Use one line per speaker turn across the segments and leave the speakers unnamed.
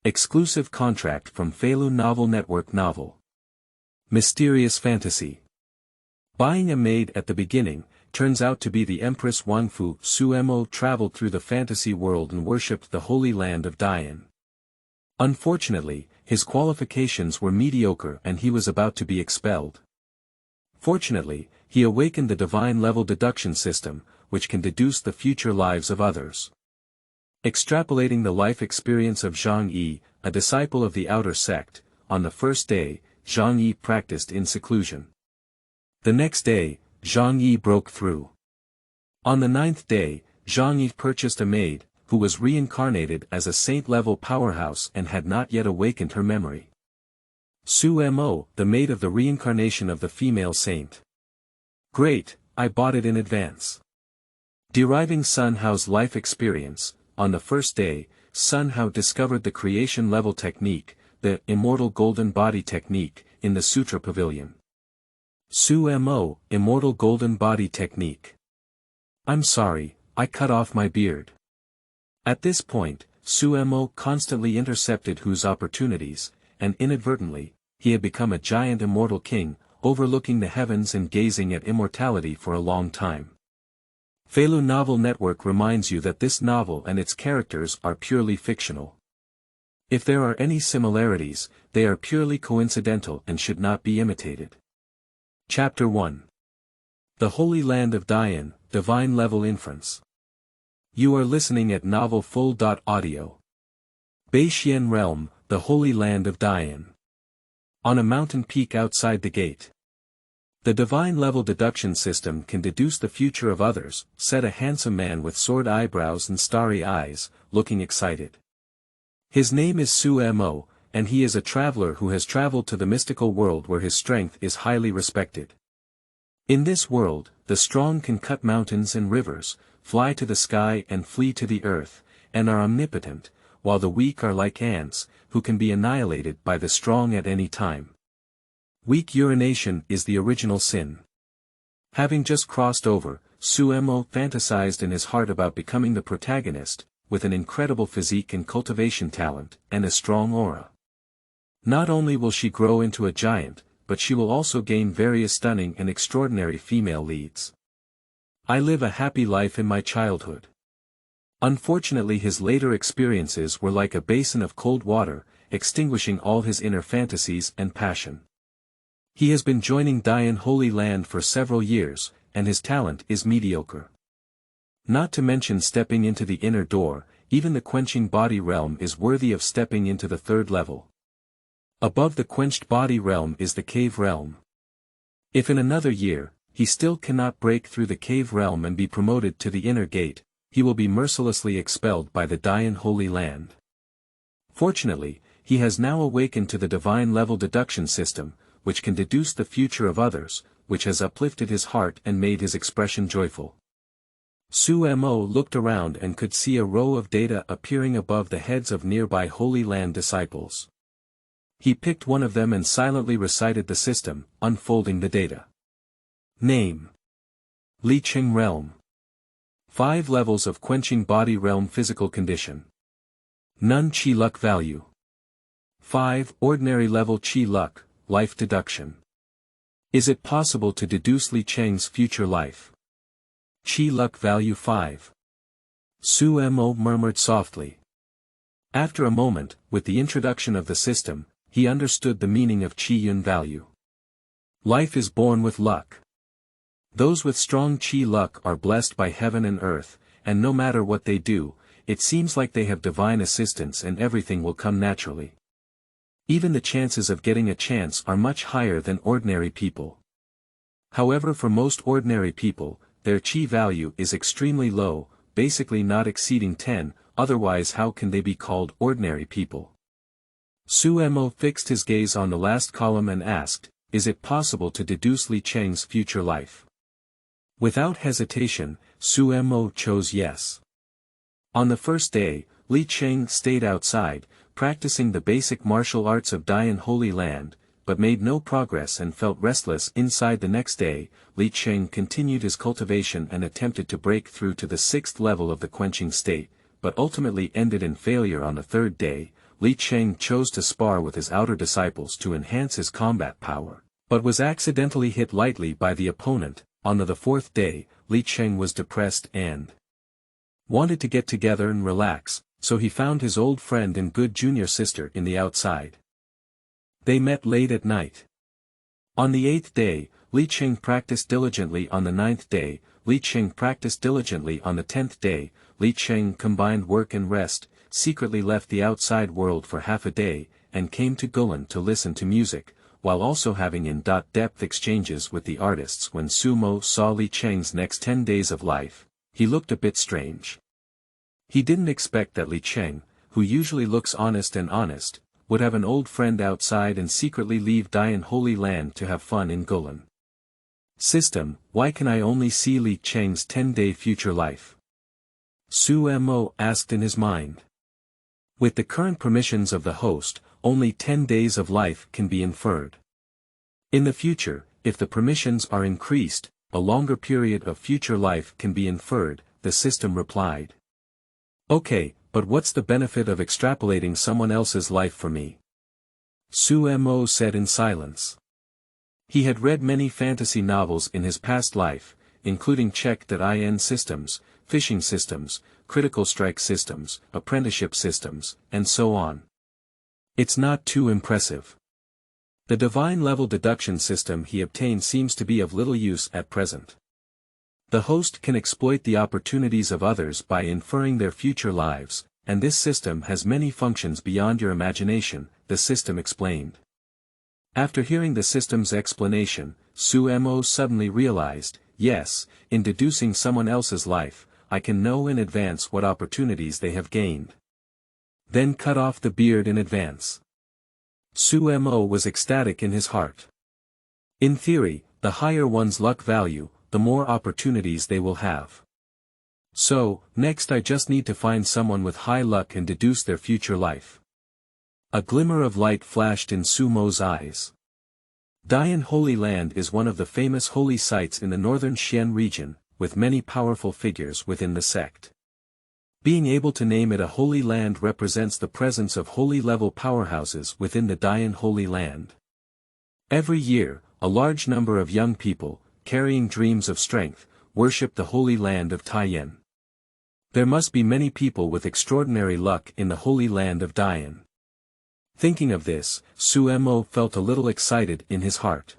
Exclusive contract from Feilu Novel Network Novel. Mysterious fantasy. Buying a maid at the beginning, turns out to be the Empress Wangfu Xu Mo traveled through the fantasy world and worshipped the Holy Land of Dayan. Unfortunately, his qualifications were mediocre and he was about to be expelled. Fortunately, he awakened the divine level deduction system, which can deduce the future lives of others. Extrapolating the life experience of Zhang Yi, a disciple of the Outer Sect, on the first day, Zhang Yi practiced in seclusion. The next day, Zhang Yi broke through. On the 9th day, Zhang Yi purchased a maid, who was reincarnated as a saint-level powerhouse and had not yet awakened her memory. Xu Mo, the maid of the reincarnation of the female saint. Great, I bought it in advance. Deriving Sun Hao's life experience. On the first day, Sun Hao discovered the creation-level technique, the Immortal Golden Body Technique, in the Sutra Pavilion. Xu Mo, Immortal Golden Body Technique. I'm sorry, I cut off my beard. At this point, Xu Mo constantly intercepted Hu's opportunities, and inadvertently, he had become a giant immortal king, overlooking the heavens and gazing at immortality for a long time. Feilu Novel Network reminds you that this novel and its characters are purely fictional. If there are any similarities, they are purely coincidental and should not be imitated. Chapter 1. The Holy Land of Dayan, Divine Level Inference. You are listening at Novel Full.audio. Beixian Realm, the Holy Land of Dayan. On a mountain peak outside the gate. The divine level deduction system can deduce the future of others, said a handsome man with sword eyebrows and starry eyes, looking excited. His name is Xu Mo, and he is a traveler who has traveled to the mystical world where his strength is highly respected. In this world, the strong can cut mountains and rivers, fly to the sky and flee to the earth, and are omnipotent, while the weak are like ants, who can be annihilated by the strong at any time. Weak urination is the original sin. Having just crossed over, Xu Mo fantasized in his heart about becoming the protagonist, with an incredible physique and cultivation talent, and a strong aura. Not only will she grow into a giant, but she will also gain various stunning and extraordinary female leads. I live a happy life in my childhood. Unfortunately, his later experiences were like a basin of cold water, extinguishing all his inner fantasies and passion. He has been joining Dayan Holy Land for several years, and his talent is mediocre. Not to mention stepping into the inner door, even the quenching body realm is worthy of stepping into the third level. Above the quenched body realm is the cave realm. If in another year, he still cannot break through the cave realm and be promoted to the inner gate, he will be mercilessly expelled by the Dayan Holy Land. Fortunately, he has now awakened to the divine level deduction system, which can deduce the future of others, which has uplifted his heart and made his expression joyful. Xu Mo looked around and could see a row of data appearing above the heads of nearby Holy Land disciples. He picked one of them and silently recited the system, unfolding the data. Name. Li Qing Realm. 5 levels of quenching body realm physical condition. None Qi Luck value. 5 ordinary level Qi Luck. Life deduction. Is it possible to deduce Li Cheng's future life? Qi luck value 5. Xu Mo murmured softly. After a moment, with the introduction of the system, he understood the meaning of Qi Yun value. Life is born with luck. Those with strong Qi luck are blessed by heaven and earth, and no matter what they do, it seems like they have divine assistance and everything will come naturally. Even the chances of getting a chance are much higher than ordinary people. However, for most ordinary people, their Qi value is extremely low, basically not exceeding 10, otherwise how can they be called ordinary people? Xu Mo fixed his gaze on the last column and asked, is it possible to deduce Li Cheng's future life? Without hesitation, Xu Mo chose yes. On the first day, Li Cheng stayed outside, practicing the basic martial arts of Dayan Holy Land, but made no progress and felt restless inside. The next day, Li Cheng continued his cultivation and attempted to break through to the 6th level of the quenching state, but ultimately ended in failure on the 3rd day, Li Cheng chose to spar with his outer disciples to enhance his combat power, but was accidentally hit lightly by the opponent. On the fourth day, Li Cheng was depressed and wanted to get together and relax, so he found his old friend and good junior sister in the outside. They met late at night. On the 8th day, Li Cheng practiced diligently. On the 9th day, Li Cheng practiced diligently. On the 10th day, Li Cheng combined work and rest, secretly left the outside world for half a day, and came to Gulan to listen to music, while also having in-depth exchanges with the artists. When Xu Mo saw Li Cheng's next 10 days of life, he looked a bit strange. He didn't expect that Li Cheng, who usually looks honest, would have an old friend outside and secretly leave Dayan Holy Land to have fun in Gulan. System, why can I only see Li Cheng's 10-day future life? Xu Mo asked in his mind. With the current permissions of the host, only 10 days of life can be inferred. In the future, if the permissions are increased, a longer period of future life can be inferred, the system replied. Okay, but what's the benefit of extrapolating someone else's life for me? Xu Mo said in silence. He had read many fantasy novels in his past life, including check.in systems, phishing systems, critical strike systems, apprenticeship systems, and so on. It's not too impressive. The divine level deduction system he obtained seems to be of little use at present. The host can exploit the opportunities of others by inferring their future lives, and this system has many functions beyond your imagination, the system explained. After hearing the system's explanation, Xu Mo suddenly realized, yes, in deducing someone else's life, I can know in advance what opportunities they have gained. Then cut off the beard in advance. Xu Mo was ecstatic in his heart. In theory, the higher one's luck value, the more opportunities they will have. So, next I just need to find someone with high luck and deduce their future life. A glimmer of light flashed in Xu Mo's eyes. Dayan Holy Land is one of the famous holy sites in the northern Xian region, with many powerful figures within the sect. Being able to name it a holy land represents the presence of holy-level powerhouses within the Dayan Holy Land. Every year, a large number of young people, carrying dreams of strength, worship the Holy Land of Dayan. There must be many people with extraordinary luck in the Holy Land of Dayan. Thinking of this, Xu Mo felt a little excited in his heart.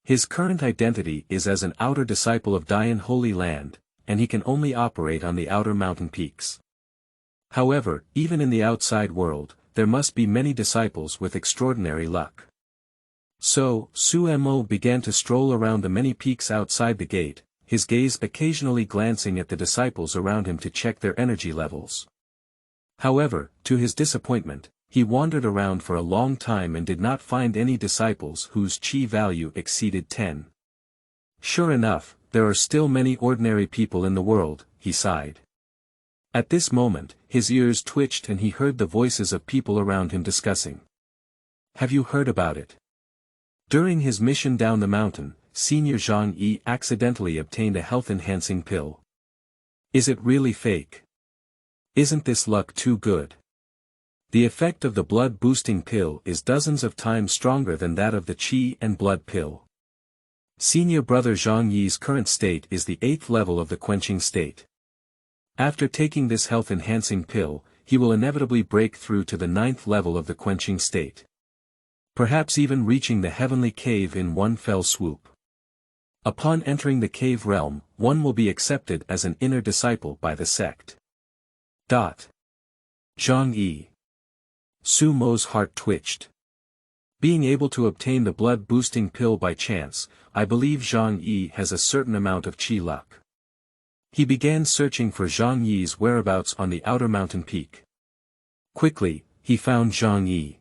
His current identity is as an outer disciple of Dayan Holy Land, and he can only operate on the outer mountain peaks. However, even in the outside world, there must be many disciples with extraordinary luck. So, Xu Mo began to stroll around the many peaks outside the gate, his gaze occasionally glancing at the disciples around him to check their energy levels. However, to his disappointment, he wandered around for a long time and did not find any disciples whose chi value exceeded 10. Sure enough, there are still many ordinary people in the world, he sighed. At this moment, his ears twitched and he heard the voices of people around him discussing. Have you heard about it? During his mission down the mountain, Senior Zhang Yi accidentally obtained a health-enhancing pill. Is it really fake? Isn't this luck too good? The effect of the blood-boosting pill is dozens of times stronger than that of the qi and blood pill. Senior brother Zhang Yi's current state is the 8th level of the quenching state. After taking this health-enhancing pill, he will inevitably break through to the 9th level of the quenching state. Perhaps even reaching the heavenly cave in one fell swoop. Upon entering the cave realm, one will be accepted as an inner disciple by the sect. Zhang Yi. Xu Mo's heart twitched. Being able to obtain the blood-boosting pill by chance, I believe Zhang Yi has a certain amount of qi luck. He began searching for Zhang Yi's whereabouts on the outer mountain peak. Quickly, he found Zhang Yi.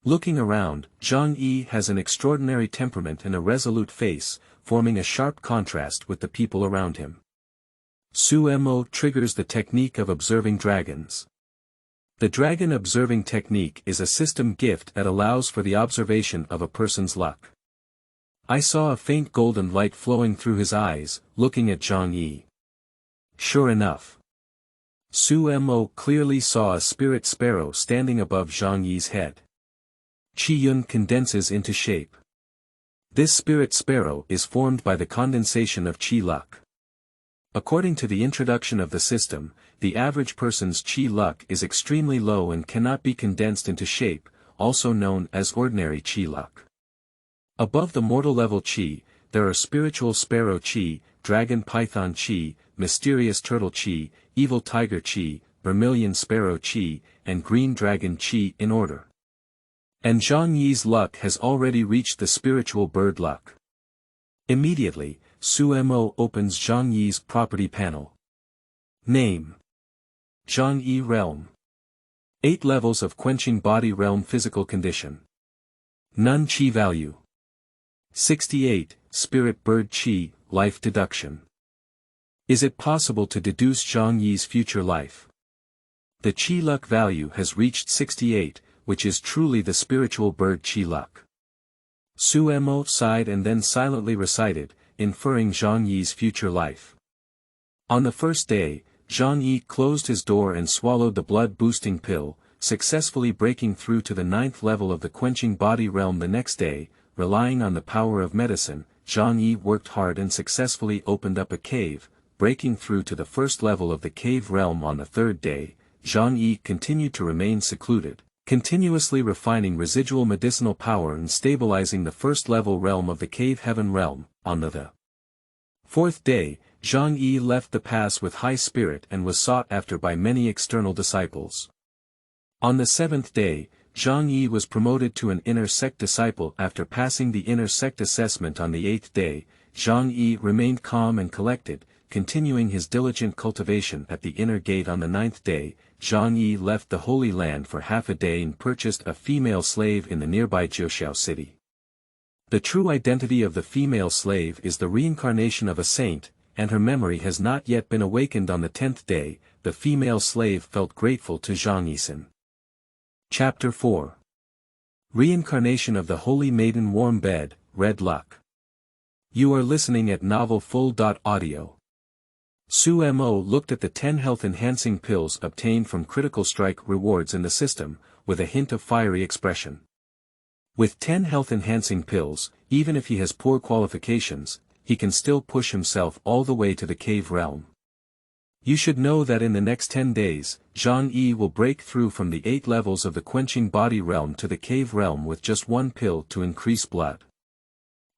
Looking around, Zhang Yi has an extraordinary temperament and a resolute face, forming a sharp contrast with the people around him. Xu Mo triggers the technique of observing dragons. The dragon observing technique is a system gift that allows for the observation of a person's luck. I saw a faint golden light flowing through his eyes, looking at Zhang Yi. Sure enough. Xu Mo clearly saw a spirit sparrow standing above Zhang Yi's head. Qi Yun condenses into shape. This spirit sparrow is formed by the condensation of qi luck. According to the introduction of the system, the average person's qi luck is extremely low and cannot be condensed into shape, also known as ordinary qi luck. Above the mortal level qi, there are spiritual sparrow qi, dragon python qi, mysterious turtle qi, evil tiger qi, vermilion sparrow qi, and green dragon qi in order. And Zhang Yi's luck has already reached the spiritual bird luck. Immediately, Xu Mo opens Zhang Yi's property panel. Name: Zhang Yi Realm. 8 levels of quenching body realm physical condition. None qi value. 68, spirit bird qi, life deduction. Is it possible to deduce Zhang Yi's future life? The qi luck value has reached 68, which is truly the spiritual bird qi luck. Xu Mo sighed and then silently recited, inferring Zhang Yi's future life. On the first day, Zhang Yi closed his door and swallowed the blood-boosting pill, successfully breaking through to the 9th level of the quenching body realm the next day. Relying on the power of medicine, Zhang Yi worked hard and successfully opened up a cave, breaking through to the 1st level of the cave realm on the 3rd day. Zhang Yi continued to remain secluded, continuously refining residual medicinal power and stabilizing the 1st level realm of the cave heaven realm. On the 4th day, Zhang Yi left the pass with high spirit and was sought after by many external disciples. On the 7th day, Zhang Yi was promoted to an Inner Sect disciple after passing the Inner Sect assessment on the 8th day. Zhang Yi remained calm and collected, continuing his diligent cultivation at the inner gate. On the 9th day, Zhang Yi left the Holy Land for half a day and purchased a female slave in the nearby Jiuxiao city. The true identity of the female slave is the reincarnation of a saint, and her memory has not yet been awakened. On the 10th day, the female slave felt grateful to Zhang Yi. Chapter 4. Reincarnation of the Holy Maiden. Warm bed, red luck. You are listening at Novel Full.audio. Xu Mo looked at the 10 health-enhancing pills obtained from critical strike rewards in the system, with a hint of fiery expression. With 10 health-enhancing pills, even if he has poor qualifications, he can still push himself all the way to the cave realm. You should know that in the next 10 days, Zhang Yi will break through from the 8 levels of the quenching body realm to the cave realm with just 1 pill to increase blood.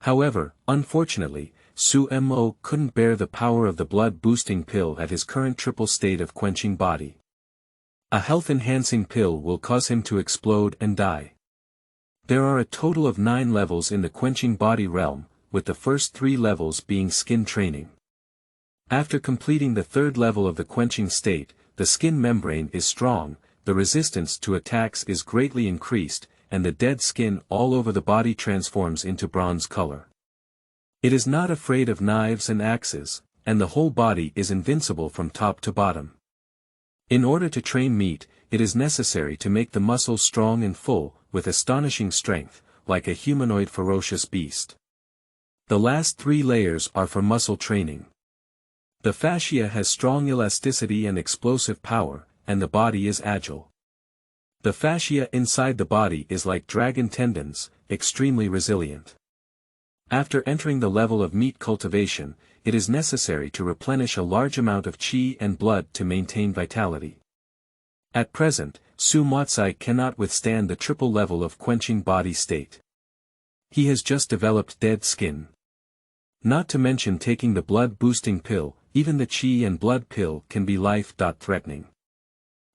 However, unfortunately, Xu Mo couldn't bear the power of the blood-boosting pill at his current triple state of quenching body. A health-enhancing pill will cause him to explode and die. There are a total of 9 levels in the quenching body realm, with the first 3 levels being skin training. After completing the 3rd level of the quenching state, the skin membrane is strong, the resistance to attacks is greatly increased, and the dead skin all over the body transforms into bronze color. It is not afraid of knives and axes, and the whole body is invincible from top to bottom. In order to train meat, it is necessary to make the muscles strong and full, with astonishing strength, like a humanoid ferocious beast. The last 3 layers are for muscle training. The fascia has strong elasticity and explosive power, and the body is agile. The fascia inside the body is like dragon tendons, extremely resilient. After entering the level of meat cultivation, it is necessary to replenish a large amount of qi and blood to maintain vitality. At present, Su Motsai cannot withstand the triple level of quenching body state. He has just developed dead skin. Not to mention taking the blood-boosting pill, even the qi and blood pill can be life-threatening.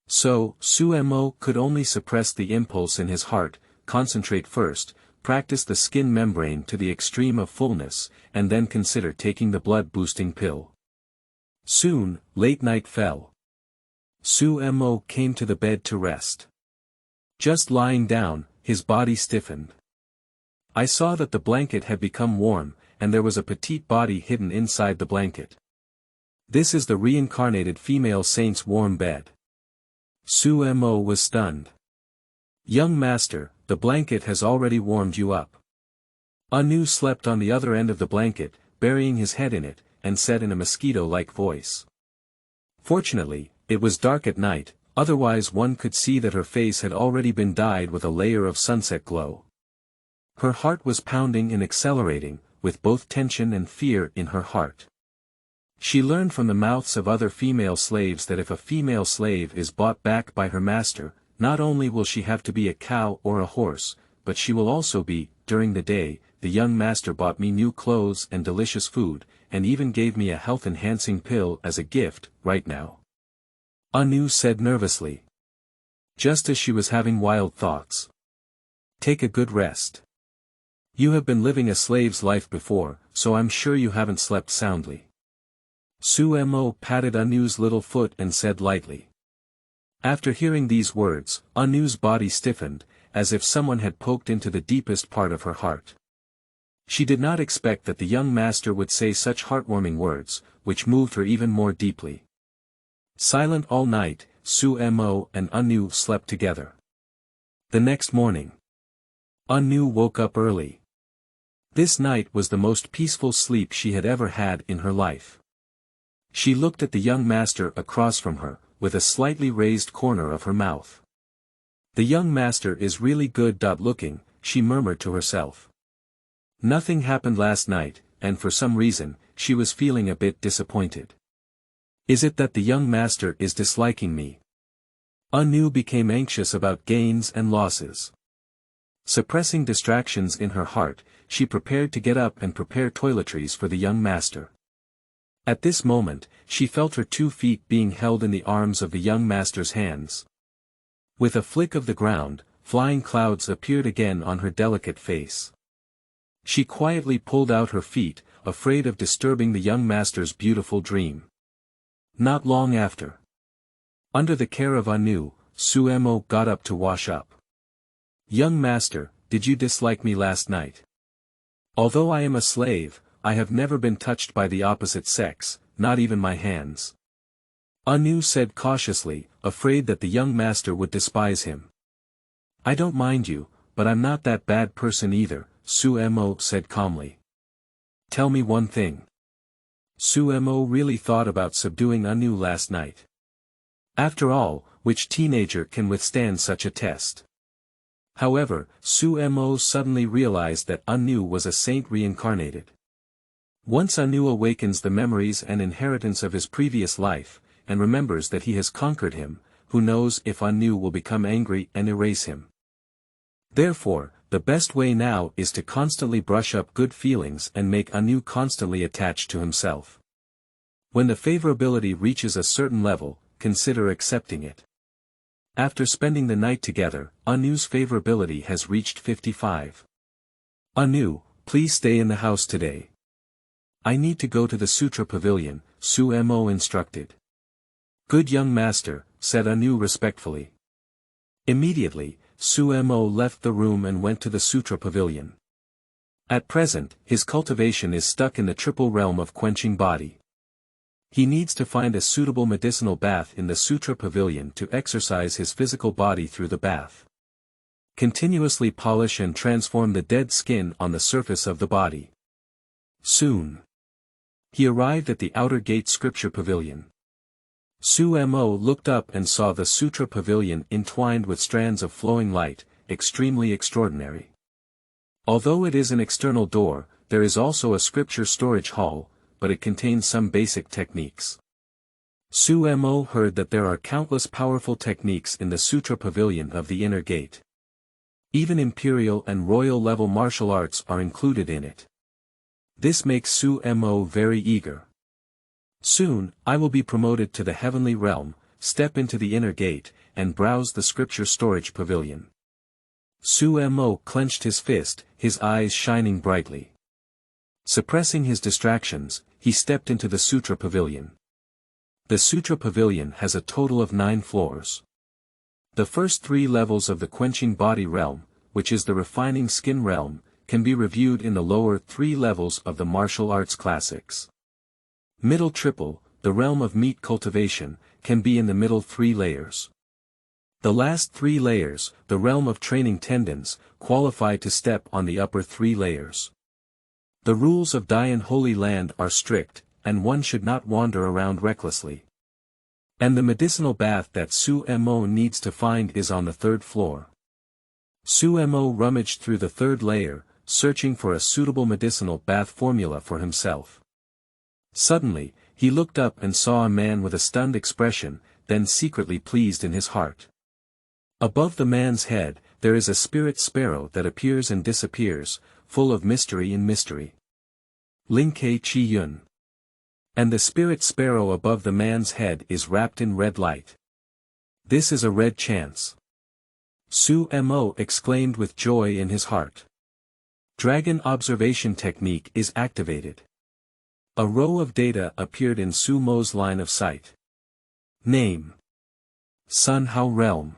So, Xu Mo could only suppress the impulse in his heart, concentrate first, practice the skin membrane to the extreme of fullness, and then consider taking the blood-boosting pill. Soon, late night fell. Xu Mo came to the bed to rest. Just lying down, his body stiffened. I saw that the blanket had become warm, and there was a petite body hidden inside the blanket. This is the reincarnated female saint's warm bed. Xu Mo was stunned. Young master, the blanket has already warmed you up. Anu slept on the other end of the blanket, burying his head in it, and said in a mosquito-like voice. Fortunately, It was dark at night, otherwise one could see that her face had already been dyed with a layer of sunset glow. Her heart was pounding and accelerating, with both tension and fear in her heart. She learned from the mouths of other female slaves that if a female slave is bought back by her master, not only will she have to be a cow or a horse, but she will also be, during the day, the young master bought me new clothes and delicious food, and even gave me a health-enhancing pill as a gift, right now. Anu said nervously. Just as she was having wild thoughts. Take a good rest. You have been living a slave's life before, so I'm sure you haven't slept soundly. Xu Mo patted Anu's little foot and said lightly. After hearing these words, Anu's body stiffened, as if someone had poked into the deepest part of her heart. She did not expect that the young master would say such heartwarming words, which moved her even more deeply. Silent all night, Xu Mo and Anu slept together. The next morning, Anu woke up early. This night was the most peaceful sleep she had ever had in her life. She looked at the young master across from her, with a slightly raised corner of her mouth. The young master is really good. Looking, she murmured to herself. Nothing happened last night, and for some reason, she was feeling a bit disappointed. Is it that the young master is disliking me? Anu became anxious about gains and losses. Suppressing distractions in her heart, she prepared to get up and prepare toiletries for the young master. At this moment, she felt her 2 feet being held in the arms of the young master's hands. With a flick of the ground, flying clouds appeared again on her delicate face. She quietly pulled out her feet, afraid of disturbing the young master's beautiful dream. Not long after. Under the care of Anu, Xu Mo got up to wash up. Young master, did you dislike me last night? Although I am a slave, I have never been touched by the opposite sex, not even my hands. Anu said cautiously, afraid that the young master would despise him. I don't mind you, but I'm not that bad person either, Xu Mo said calmly. Tell me one thing. Xu Mo really thought about subduing Anu last night. After all, which teenager can withstand such a test? However, Xu Mo suddenly realized that Anu was a saint reincarnated. Once Anu awakens the memories and inheritance of his previous life, and remembers that he has conquered him, who knows if Anu will become angry and erase him. Therefore, the best way now is to constantly brush up good feelings and make Anu constantly attached to himself. When the favorability reaches a certain level, consider accepting it. After spending the night together, Anu's favorability has reached 55. Anu, please stay in the house today. I need to go to the Sutra Pavilion, Xu Mo instructed. Good young master, said Anu respectfully. Immediately, Xu Mo left the room and went to the Sutra Pavilion. At present, his cultivation is stuck in the triple realm of quenching body. He needs to find a suitable medicinal bath in the Sutra Pavilion to exercise his physical body through the bath. Continuously polish and transform the dead skin on the surface of the body. Soon. He arrived at the outer gate scripture pavilion. Xu Mo looked up and saw the Sutra Pavilion entwined with strands of flowing light, extremely extraordinary. Although it is an external door, there is also a scripture storage hall, but it contains some basic techniques. Xu Mo heard that there are countless powerful techniques in the Sutra Pavilion of the inner gate. Even imperial and royal level martial arts are included in it. This makes Xu Mo very eager. Soon, I will be promoted to the heavenly realm, step into the inner gate, and browse the scripture storage pavilion. Xu Mo clenched his fist, his eyes shining brightly. Suppressing his distractions, he stepped into the Sutra Pavilion. The Sutra Pavilion has a total of 9 floors. The first 3 levels of the quenching body realm, which is the refining skin realm, can be reviewed in the lower 3 levels of the martial arts classics. Middle triple, the realm of meat cultivation, can be in the middle 3 layers. The last 3 layers, the realm of training tendons, qualify to step on the upper 3 layers. The rules of Dayan Holy Land are strict, and one should not wander around recklessly. And the medicinal bath that Xu Mo needs to find is on the 3rd floor. Xu Mo rummaged through the 3rd layer, searching for a suitable medicinal bath formula for himself. Suddenly, he looked up and saw a man with a stunned expression, then secretly pleased in his heart. Above the man's head, there is a spirit sparrow that appears and disappears, full of mystery in mystery. Ling Kei Chi Yun. And the spirit sparrow above the man's head is wrapped in red light. This is a red chance. Xu Mo exclaimed with joy in his heart. Dragon observation technique is activated. A row of data appeared in Xu Mo's line of sight. Name. Sun Hao Realm.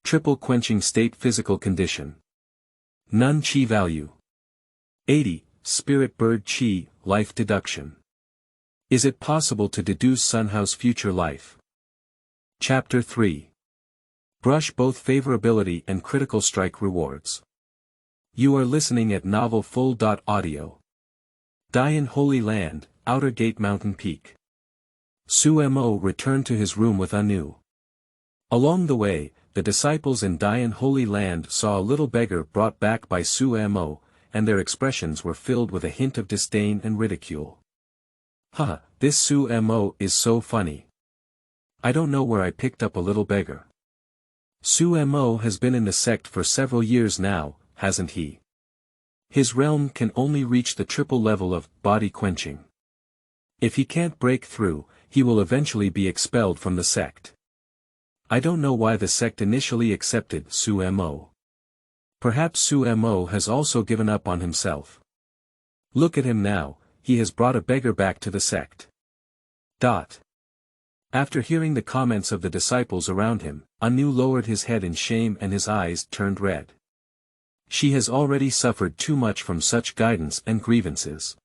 Triple quenching state physical condition. None Chi value. 80, Spirit Bird Chi, life deduction. Is it possible to deduce Sun Hao's future life? Chapter 3. Brush both favorability and critical strike rewards. You are listening at Novel Full.audio. Dayan Holy Land, Outer Gate Mountain Peak. Xu Mo returned to his room with Anu. Along the way, the disciples in Dayan Holy Land saw a little beggar brought back by Xu Mo, and their expressions were filled with a hint of disdain and ridicule. "Huh, this Xu Mo is so funny. I don't know where I picked up a little beggar. Xu Mo has been in the sect for several years now, hasn't he? His realm can only reach the triple level of body quenching. If he can't break through, he will eventually be expelled from the sect. I don't know why the sect initially accepted Xu Mo. Perhaps Xu Mo has also given up on himself. Look at him now, he has brought a beggar back to the sect." After hearing the comments of the disciples around him, Anu lowered his head in shame and his eyes turned red. She has already suffered too much from such guidance and grievances.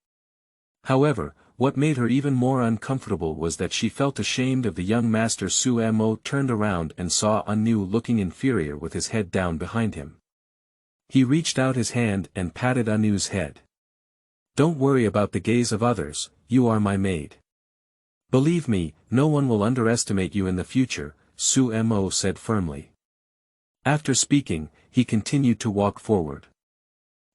However, what made her even more uncomfortable was that she felt ashamed of the young master. Xu Mo turned around and saw Anu looking inferior with his head down behind him. He reached out his hand and patted Anu's head. "Don't worry about the gaze of others, you are my maid. Believe me, no one will underestimate you in the future," Xu Mo said firmly. After speaking, he continued to walk forward.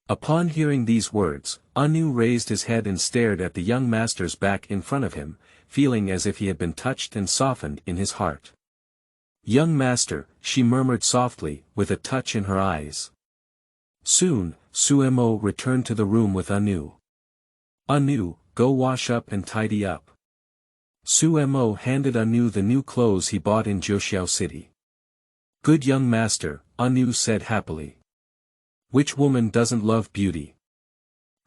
Upon hearing these words, Anu raised his head and stared at the young master's back in front of him, feeling as if he had been touched and softened in his heart. "Young master," she murmured softly, with a touch in her eyes. Soon, Xu Mo returned to the room with Anu. "Anu, go wash up and tidy up." Xu Mo handed Anu the new clothes he bought in Jiuxiao City. "Good young master," Anu said happily. Which woman doesn't love beauty?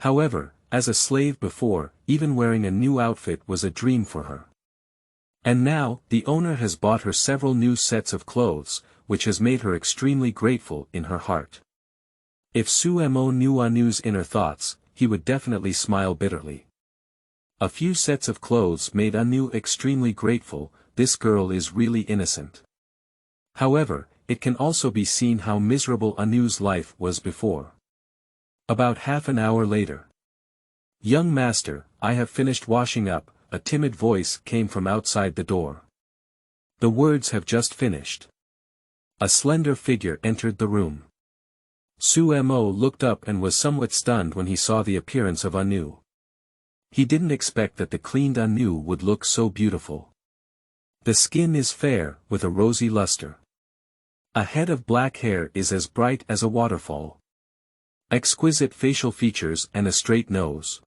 However, as a slave before, even wearing a new outfit was a dream for her. And now, the owner has bought her several new sets of clothes, which has made her extremely grateful in her heart. If Xu Mo knew Anu's inner thoughts, he would definitely smile bitterly. A few sets of clothes made Anu extremely grateful. This girl is really innocent. However, it can also be seen how miserable Anu's life was before. About half an hour later. "Young master, I have finished washing up," a timid voice came from outside the door. The words "have just finished." A slender figure entered the room. Xu Mo looked up and was somewhat stunned when he saw the appearance of Anu. He didn't expect that the cleaned Anu would look so beautiful. The skin is fair, with a rosy luster. A head of black hair is as bright as a waterfall. Exquisite facial features and a straight nose.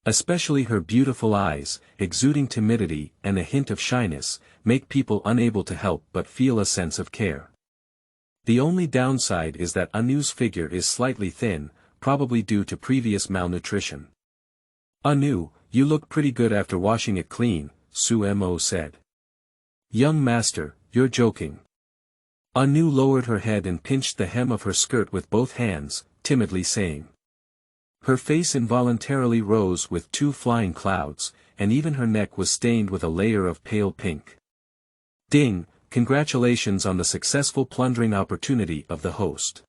Especially her beautiful eyes, exuding timidity and a hint of shyness, make people unable to help but feel a sense of care. The only downside is that Anu's figure is slightly thin, probably due to previous malnutrition. "Anu, you look pretty good after washing it clean," Xu Mo said. "Young master, you're joking." Anu lowered her head and pinched the hem of her skirt with both hands, timidly saying. Her face involuntarily rose with two flying clouds, and even her neck was stained with a layer of pale pink. "Ding, congratulations on the successful plundering opportunity of the host.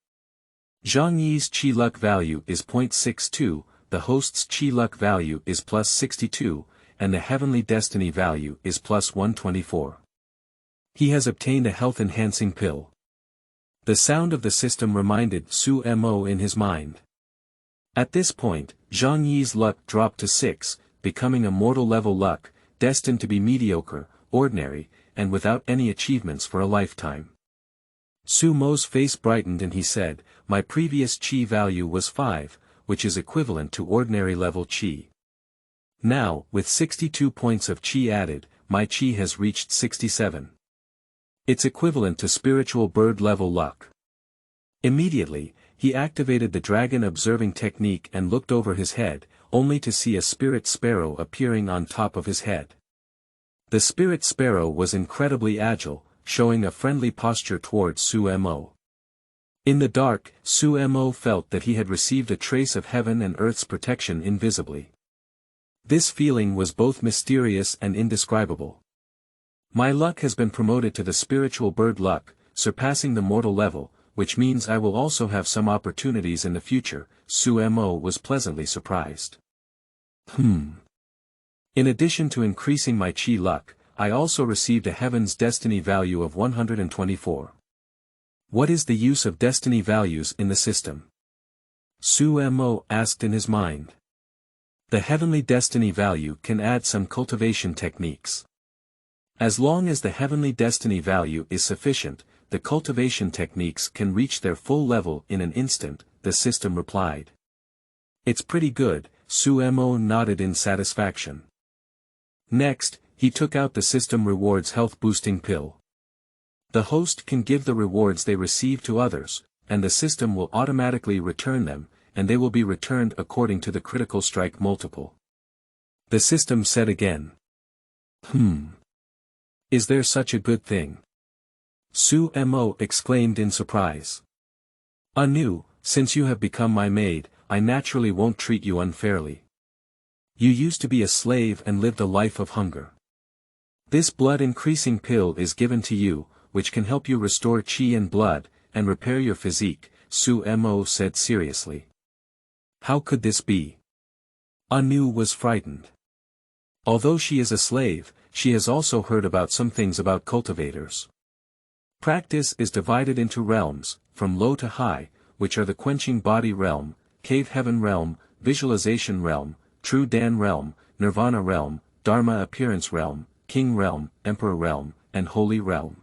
Zhang Yi's chi luck value is 0.62, the host's chi luck value is +62, and the heavenly destiny value is plus 124. He has obtained a health-enhancing pill. The sound of the system reminded Xu Mo in his mind. At this point, Zhang Yi's luck dropped to 6, becoming a mortal level luck, destined to be mediocre, ordinary, and without any achievements for a lifetime. Xu Mo's face brightened and he said, "My previous qi value was 5, which is equivalent to ordinary level qi. Now, with 62 points of qi added, my qi has reached 67. It's equivalent to spiritual bird level luck." Immediately, he activated the dragon observing technique and looked over his head, only to see a spirit sparrow appearing on top of his head. The spirit sparrow was incredibly agile, showing a friendly posture towards Xu Mo. In the dark, Xu Mo felt that he had received a trace of heaven and earth's protection invisibly. This feeling was both mysterious and indescribable. "My luck has been promoted to the spiritual bird luck, surpassing the mortal level, which means I will also have some opportunities in the future," Xu Mo was pleasantly surprised. In addition to increasing my qi luck, I also received a heaven's destiny value of 124. What is the use of destiny values in the system? Xu Mo asked in his mind. The heavenly destiny value can add some cultivation techniques. As long as the heavenly destiny value is sufficient, the cultivation techniques can reach their full level in an instant, the system replied. It's pretty good, Xu Mo nodded in satisfaction. Next, he took out the system rewards health boosting pill. The host can give the rewards they receive to others, and the system will automatically return them, and they will be returned according to the critical strike multiple. The system said again. Is there such a good thing? Xu Mo exclaimed in surprise. "Anu, since you have become my maid, I naturally won't treat you unfairly. You used to be a slave and lived a life of hunger. This blood-increasing pill is given to you, which can help you restore qi and blood, and repair your physique," Xu Mo said seriously. How could this be? Anu was frightened. Although she is a slave, she has also heard about some things about cultivators. Practice is divided into realms, from low to high, which are the quenching body realm, cave heaven realm, visualization realm, true Dan realm, nirvana realm, dharma appearance realm, king realm, emperor realm, and holy realm.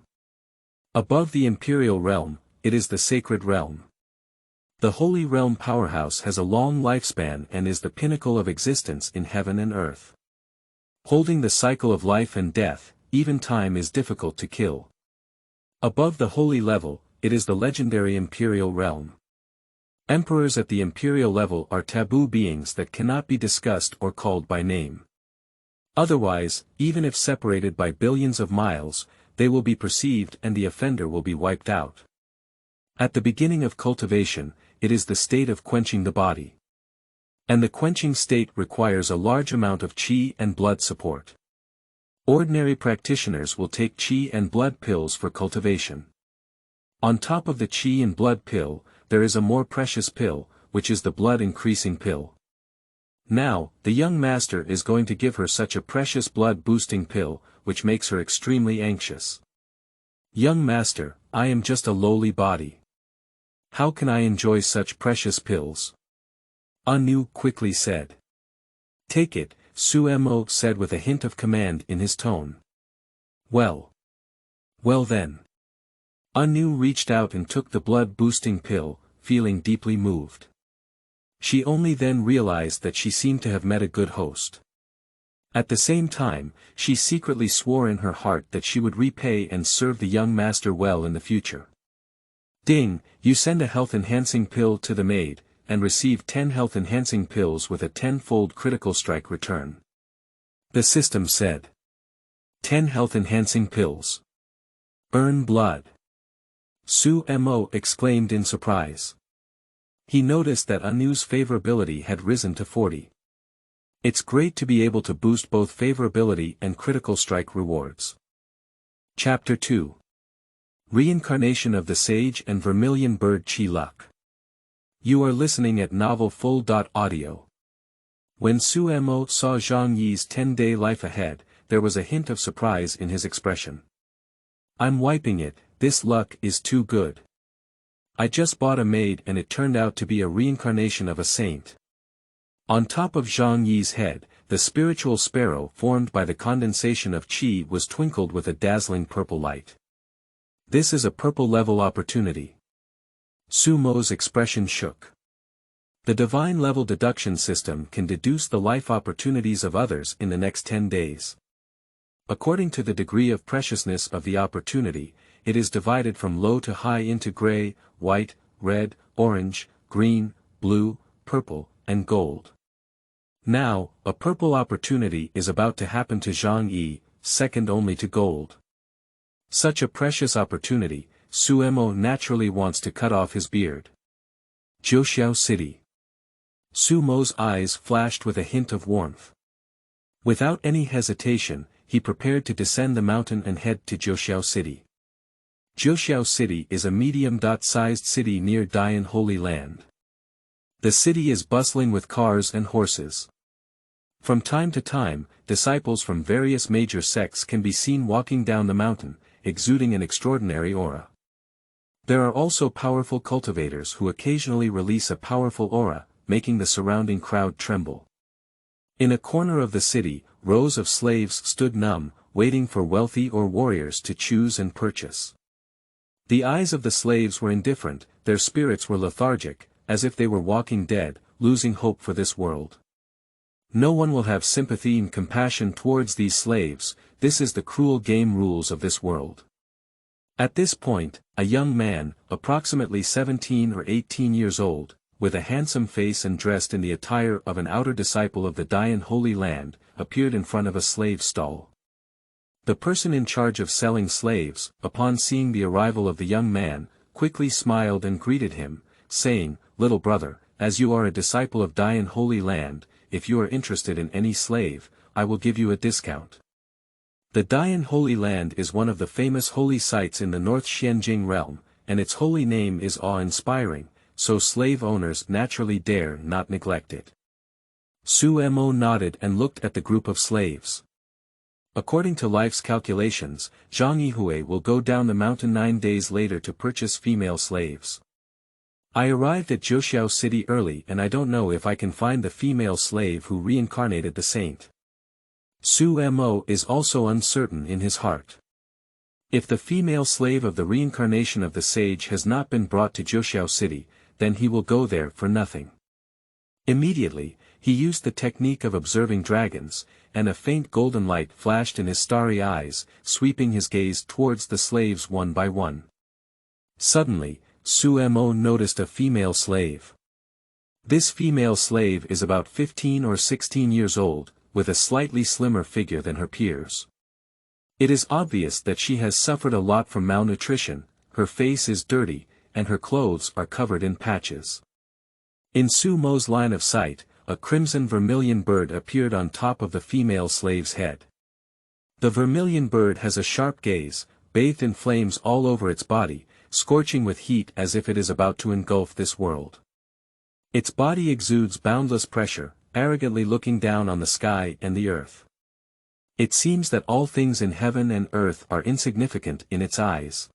Above the imperial realm, it is the sacred realm. The holy realm powerhouse has a long lifespan and is the pinnacle of existence in heaven and earth. Holding the cycle of life and death, even time is difficult to kill. Above the holy level, it is the legendary imperial realm. Emperors at the imperial level are taboo beings that cannot be discussed or called by name. Otherwise, even if separated by billions of miles, they will be perceived and the offender will be wiped out. At the beginning of cultivation, it is the state of quenching the body. And the quenching state requires a large amount of qi and blood support. Ordinary practitioners will take qi and blood pills for cultivation. On top of the qi and blood pill, there is a more precious pill, which is the blood-increasing pill. Now, the young master is going to give her such a precious blood-boosting pill, which makes her extremely anxious. "Young master, I am just a lowly body. How can I enjoy such precious pills?" Anu quickly said. "Take it," Xu Mo said with a hint of command in his tone. Well then. Anu reached out and took the blood-boosting pill, feeling deeply moved. She only then realized that she seemed to have met a good host. At the same time, she secretly swore in her heart that she would repay and serve the young master well in the future. Ding, you send a health-enhancing pill to the maid, and receive 10 health-enhancing pills with a 10-fold critical strike return. The system said. 10 health-enhancing pills. Earn blood. Xu Mo exclaimed in surprise. He noticed that Anu's favorability had risen to 40. It's great to be able to boost both favorability and critical strike rewards. Chapter 2. Reincarnation of the Sage and Vermilion Bird Chi Luck. You are listening at novelfull.audio. When Xu Mo saw Zhang Yi's 10-day life ahead, there was a hint of surprise in his expression. "I'm wiping it, this luck is too good. I just bought a maid and it turned out to be a reincarnation of a saint." On top of Zhang Yi's head, the spiritual sparrow formed by the condensation of qi was twinkled with a dazzling purple light. "This is a purple-level opportunity." Xu Mo's expression shook. The divine-level deduction system can deduce the life opportunities of others in the next 10 days. According to the degree of preciousness of the opportunity, it is divided from low to high into gray, white, red, orange, green, blue, purple, and gold. Now, a purple opportunity is about to happen to Zhang Yi, second only to gold. Such a precious opportunity, Xu Mo naturally wants to cut off his beard. Jiuxiao City. Xu Mo's eyes flashed with a hint of warmth. Without any hesitation, he prepared to descend the mountain and head to Jiuxiao City. Jiuxiao City is a medium-sized city near Dayan Holy Land. The city is bustling with cars and horses. From time to time, disciples from various major sects can be seen walking down the mountain, exuding an extraordinary aura. There are also powerful cultivators who occasionally release a powerful aura, making the surrounding crowd tremble. In a corner of the city, rows of slaves stood numb, waiting for wealthy or warriors to choose and purchase. The eyes of the slaves were indifferent, their spirits were lethargic, as if they were walking dead, losing hope for this world. No one will have sympathy and compassion towards these slaves, this is the cruel game rules of this world. At this point, a young man, approximately 17 or 18 years old, with a handsome face and dressed in the attire of an outer disciple of the Dayan Holy Land, appeared in front of a slave stall. The person in charge of selling slaves, upon seeing the arrival of the young man, quickly smiled and greeted him, saying, "Little brother, as you are a disciple of Dayan Holy Land, if you are interested in any slave, I will give you a discount." The Dayan Holy Land is one of the famous holy sites in the North Xianjing realm, and its holy name is awe-inspiring, so slave owners naturally dare not neglect it. Xu Mo nodded and looked at the group of slaves. According to life's calculations, Zhang Yi will go down the mountain 9 days later to purchase female slaves. I arrived at Jiuxiao City early and I don't know if I can find the female slave who reincarnated the saint. Xu Mo is also uncertain in his heart. If the female slave of the reincarnation of the sage has not been brought to Jiuxiao City, then he will go there for nothing. Immediately, he used the technique of observing dragons, and a faint golden light flashed in his starry eyes, sweeping his gaze towards the slaves one by one. Suddenly, Xu Mo noticed a female slave. This female slave is about 15 or 16 years old, with a slightly slimmer figure than her peers. It is obvious that she has suffered a lot from malnutrition, her face is dirty, and her clothes are covered in patches. In Xu Mo's line of sight, a crimson vermilion bird appeared on top of the female slave's head. The vermilion bird has a sharp gaze, bathed in flames all over its body, scorching with heat as if it is about to engulf this world. Its body exudes boundless pressure, arrogantly looking down on the sky and the earth. It seems that all things in heaven and earth are insignificant in its eyes.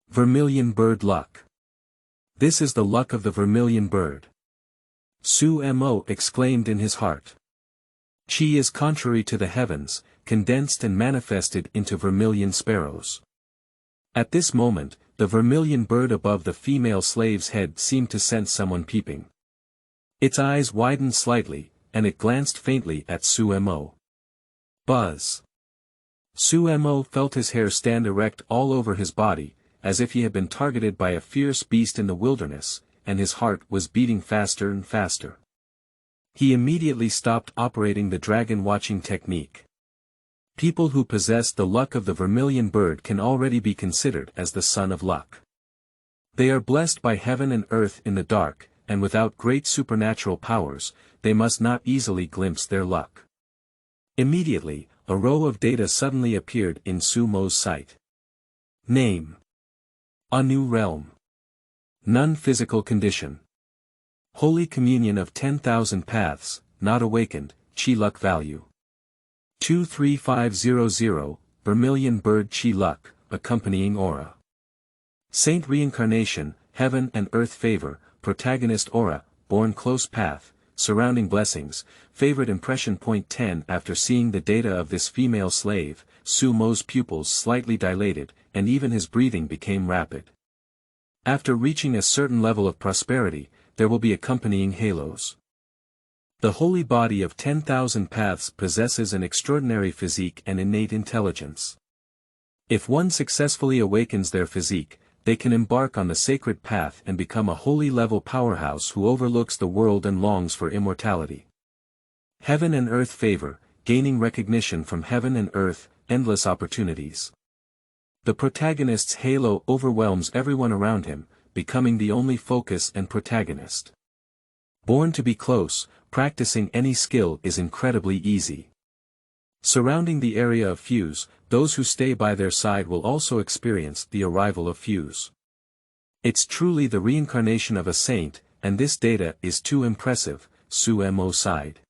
Vermilion bird luck. This is the luck of the vermilion bird. Xu Mo exclaimed in his heart. Qi is contrary to the heavens, condensed and manifested into vermilion sparrows. At this moment, the vermilion bird above the female slave's head seemed to sense someone peeping. Its eyes widened slightly, and it glanced faintly at Xu Mo. Buzz. Xu Mo felt his hair stand erect all over his body, as if he had been targeted by a fierce beast in the wilderness, and his heart was beating faster and faster. He immediately stopped operating the dragon watching technique. People who possess the luck of the vermilion bird can already be considered as the son of luck. They are blessed by heaven and earth in the dark, and without great supernatural powers, they must not easily glimpse their luck. Immediately, a row of data suddenly appeared in Xu Mo's sight. Name. A new realm. Non-physical condition. Holy communion of 10,000 paths, not awakened, Chi Luck value. 23500, Vermilion Bird Chi Luck, accompanying aura. Saint Reincarnation, Heaven and Earth Favor, Protagonist Aura, Born Close Path, Surrounding Blessings, Favorite Impression. Point 10. After seeing the data of this female slave, Xu Mo's pupils slightly dilated, and even his breathing became rapid. After reaching a certain level of prosperity, there will be accompanying halos. The holy body of 10,000 paths possesses an extraordinary physique and innate intelligence. If one successfully awakens their physique, they can embark on the sacred path and become a holy level powerhouse who overlooks the world and longs for immortality. Heaven and Earth Favor, gaining recognition from heaven and earth, endless opportunities. The protagonist's halo overwhelms everyone around him, becoming the only focus and protagonist. Born to be close, practicing any skill is incredibly easy. Surrounding the area of Fuse, those who stay by their side will also experience the arrival of Fuse. It's truly the reincarnation of a saint, and this data is too impressive, Xu Mo sighed.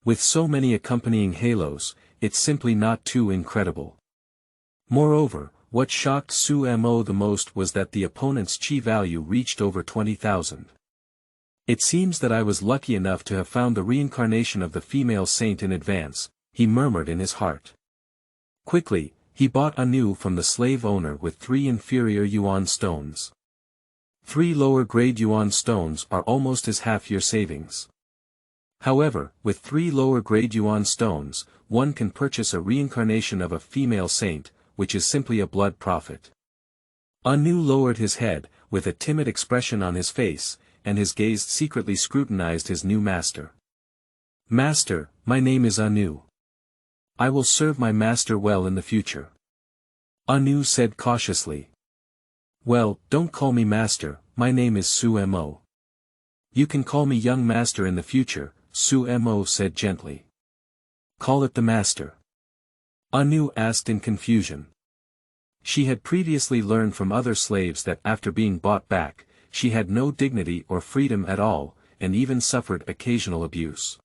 With so many accompanying halos, it's simply not too incredible. Moreover, what shocked Xu Mo the most was that the opponent's chi value reached over 20,000. It seems that I was lucky enough to have found the reincarnation of the female saint in advance, he murmured in his heart. Quickly, he bought anew from the slave owner with 3 inferior yuan stones. 3 lower-grade yuan stones are almost as half your savings. However, with 3 lower-grade yuan stones, one can purchase a reincarnation of a female saint, which is simply a blood profit. Anu lowered his head, with a timid expression on his face, and his gaze secretly scrutinized his new master. Master, my name is Anu. I will serve my master well in the future. Anu said cautiously. Well, don't call me master, my name is Xu Mo. You can call me young master in the future, Xu Mo said gently. Call it the master. Anu asked in confusion. She had previously learned from other slaves that after being bought back, she had no dignity or freedom at all, and even suffered occasional abuse.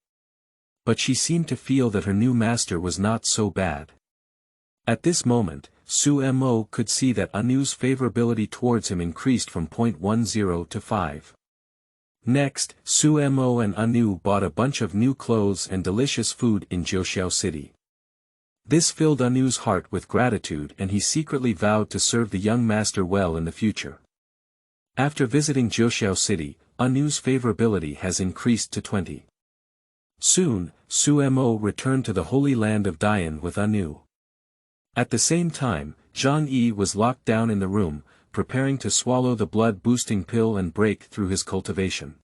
But she seemed to feel that her new master was not so bad. At this moment, Xu Mo could see that Anu's favorability towards him increased from 0.10 to 5. Next, Xu Mo and Anu bought a bunch of new clothes and delicious food in Jiuxiao City. This filled Anu's heart with gratitude and he secretly vowed to serve the young master well in the future. After visiting Jiuxiao City, Anu's favorability has increased to 20. Soon, Xu Mo returned to the Holy Land of Dayan with Anu. At the same time, Zhang Yi was locked down in the room, preparing to swallow the blood-boosting pill and break through his cultivation.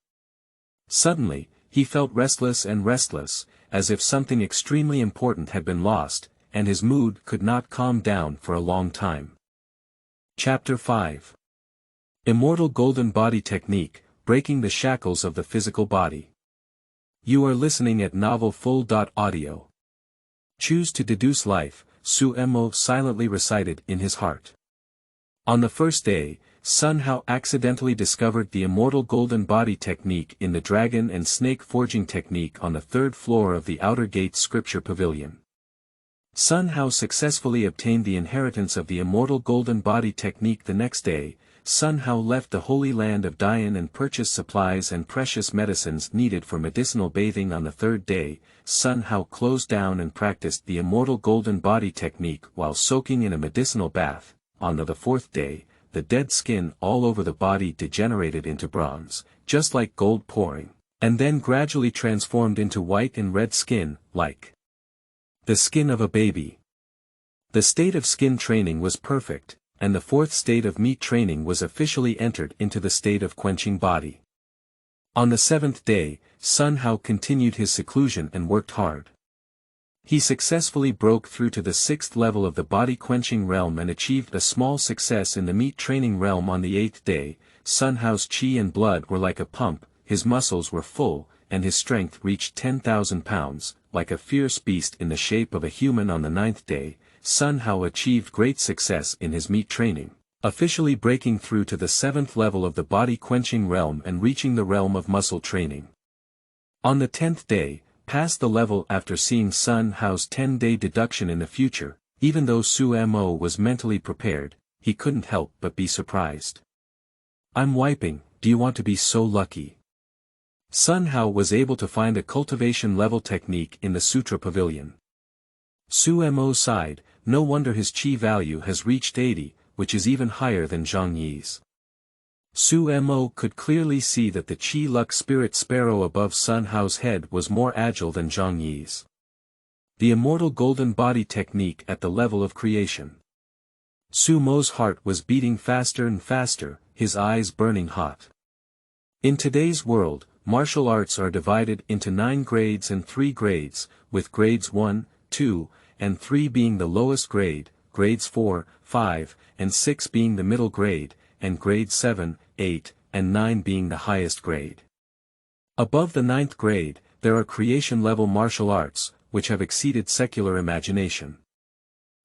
Suddenly, he felt restless, as if something extremely important had been lost, and his mood could not calm down for a long time. Chapter 5. Immortal Golden Body Technique, Breaking the Shackles of the Physical Body. You are listening at Novel Full.audio. Choose to deduce life, Xu Mo silently recited in his heart. On the first day, Sun Hao accidentally discovered the Immortal Golden Body Technique in the Dragon and Snake Forging Technique on the 3rd floor of the Outer Gate Scripture Pavilion. Sun Hao successfully obtained the inheritance of the Immortal Golden Body Technique the next day. Sun Hao left the Holy Land of Dayan and purchased supplies and precious medicines needed for medicinal bathing on the 3rd day. Sun Hao closed down and practiced the Immortal Golden Body Technique while soaking in a medicinal bath. On the 4th day, the dead skin all over the body degenerated into bronze, just like gold pouring, and then gradually transformed into white and red skin, like the skin of a baby. The state of skin training was perfect, and the 4th state of meat training was officially entered into the state of quenching body. On the 7th day, Sun Hao continued his seclusion and worked hard. He successfully broke through to the 6th level of the body quenching realm and achieved a small success in the meat training realm on the 8th day. Sun Hao's chi and blood were like a pump, his muscles were full, and his strength reached 10,000 pounds, like a fierce beast in the shape of a human. On the 9th day, Sun Hao achieved great success in his meat training, officially breaking through to the 7th level of the body quenching realm and reaching the realm of muscle training. On the 10th day, past the level after seeing Sun Hao's 10-day deduction in the future, even though Xu Mo was mentally prepared, he couldn't help but be surprised. I'm wiping, do you want to be so lucky? Sun Hao was able to find a cultivation level technique in the Sutra Pavilion. Xu Mo sighed, no wonder his chi value has reached 80, which is even higher than Zhang Yi's. Xu Mo could clearly see that the Chi Luck Spirit Sparrow above Sun Hao's head was more agile than Zhang Yi's. The Immortal Golden Body Technique at the level of creation. Xu Mo's heart was beating faster and faster, his eyes burning hot. In today's world, martial arts are divided into 9 grades and 3 grades, with grades 1, 2, and 3 being the lowest grade, grades 4, 5, and 6 being the middle grade, and grades 7, 8, and 9 being the highest grade. Above the 9th grade, there are creation-level martial arts, which have exceeded secular imagination.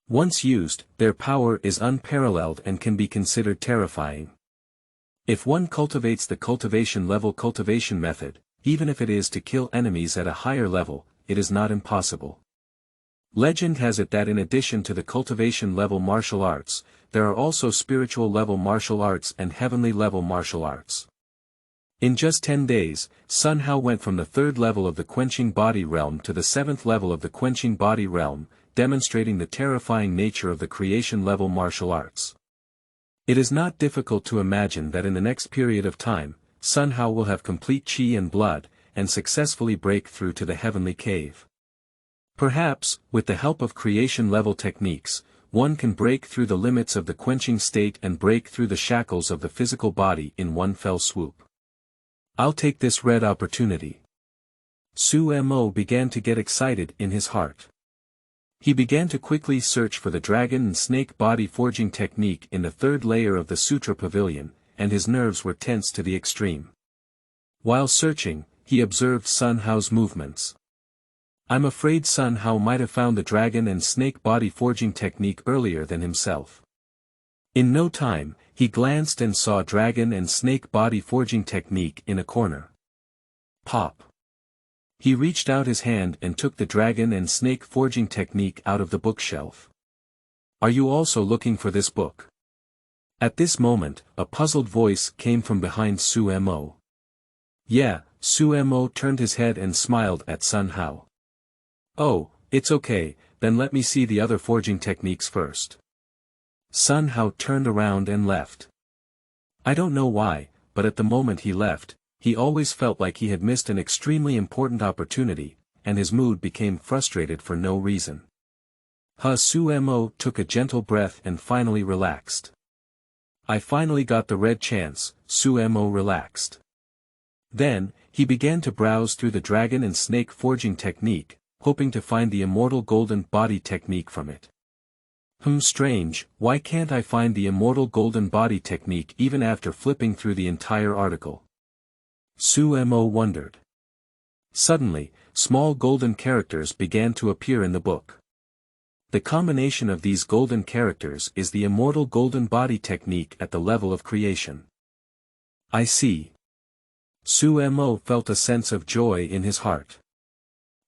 Once used, their power is unparalleled and can be considered terrifying. If one cultivates the cultivation-level cultivation method, even if it is to kill enemies at a higher level, it is not impossible. Legend has it that in addition to the cultivation-level martial arts, there are also spiritual-level martial arts and heavenly-level martial arts. In just 10 days, Sun Hao went from the 3rd level of the quenching body realm to the 7th level of the quenching body realm, demonstrating the terrifying nature of the creation-level martial arts. It is not difficult to imagine that in the next period of time, Sun Hao will have complete chi and blood, and successfully break through to the heavenly cave. Perhaps, with the help of creation-level techniques, one can break through the limits of the quenching state and break through the shackles of the physical body in one fell swoop. I'll take this red opportunity. Xu Mo began to get excited in his heart. He began to quickly search for the dragon and snake body forging technique in the 3rd layer of the Sutra Pavilion, and his nerves were tense to the extreme. While searching, he observed Sun Hao's movements. I'm afraid Sun Hao might have found the dragon and snake body forging technique earlier than himself. In no time, he glanced and saw dragon and snake body forging technique in a corner. Pop. He reached out his hand and took the dragon and snake forging technique out of the bookshelf. Are you also looking for this book? At this moment, a puzzled voice came from behind Xu Mo. Yeah, Xu Mo turned his head and smiled at Sun Hao. Oh, it's okay, then let me see the other forging techniques first. Sun Hao turned around and left. I don't know why, but at the moment he left, he always felt like he had missed an extremely important opportunity, and his mood became frustrated for no reason. Xu Mo took a gentle breath and finally relaxed. I finally got the red chance, Xu Mo relaxed. Then, he began to browse through the dragon and snake forging technique, hoping to find the Immortal Golden Body Technique from it. Strange, why can't I find the Immortal Golden Body Technique even after flipping through the entire article? Xu Mo wondered. Suddenly, small golden characters began to appear in the book. The combination of these golden characters is the Immortal Golden Body Technique at the level of creation. I see. Xu Mo felt a sense of joy in his heart.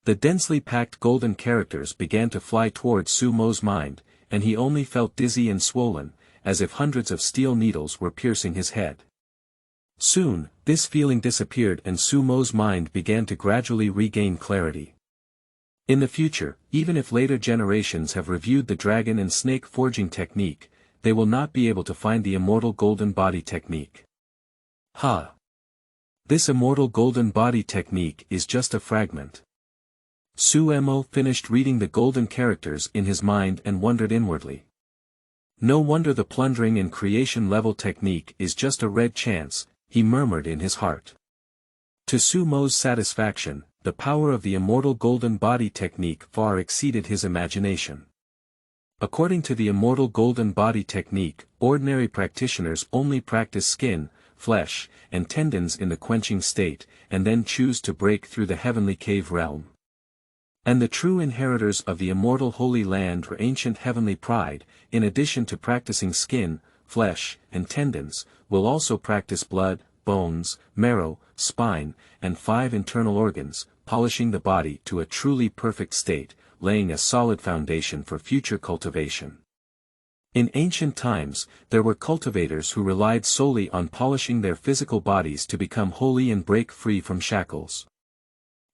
The densely packed golden characters began to fly towards Xu Mo's mind, and he only felt dizzy and swollen, as if hundreds of steel needles were piercing his head. Soon, this feeling disappeared and Xu Mo's mind began to gradually regain clarity. In the future, even if later generations have reviewed the dragon and snake forging technique, they will not be able to find the Immortal Golden Body Technique. This Immortal Golden Body Technique is just a fragment. Xu Mo finished reading the golden characters in his mind and wondered inwardly. No wonder the plundering and creation level technique is just a red chance, he murmured in his heart. To Xu Mo's satisfaction, the power of the Immortal Golden Body Technique far exceeded his imagination. According to the Immortal Golden Body Technique, ordinary practitioners only practice skin, flesh, and tendons in the quenching state, and then choose to break through the heavenly cave realm. And the true inheritors of the immortal Holy Land or ancient heavenly pride, in addition to practicing skin, flesh, and tendons, will also practice blood, bones, marrow, spine, and 5 internal organs, polishing the body to a truly perfect state, laying a solid foundation for future cultivation. In ancient times, there were cultivators who relied solely on polishing their physical bodies to become holy and break free from shackles.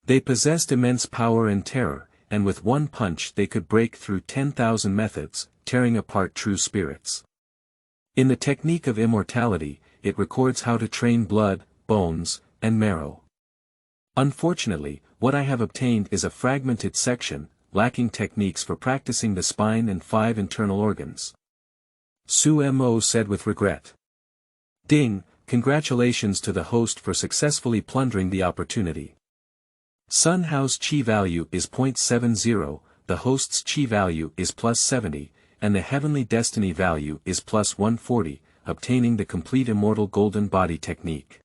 They possessed immense power and terror, and with one punch they could break through 10,000 methods, tearing apart true spirits. In the technique of immortality, it records how to train blood, bones, and marrow. Unfortunately, what I have obtained is a fragmented section, lacking techniques for practicing the spine and 5 internal organs. Xu Mo said with regret. Ding, congratulations to the host for successfully plundering the opportunity. Sun Hao's chi value is 0.70, the host's chi value is +70, and the heavenly destiny value is +140, obtaining the complete Immortal Golden Body Technique.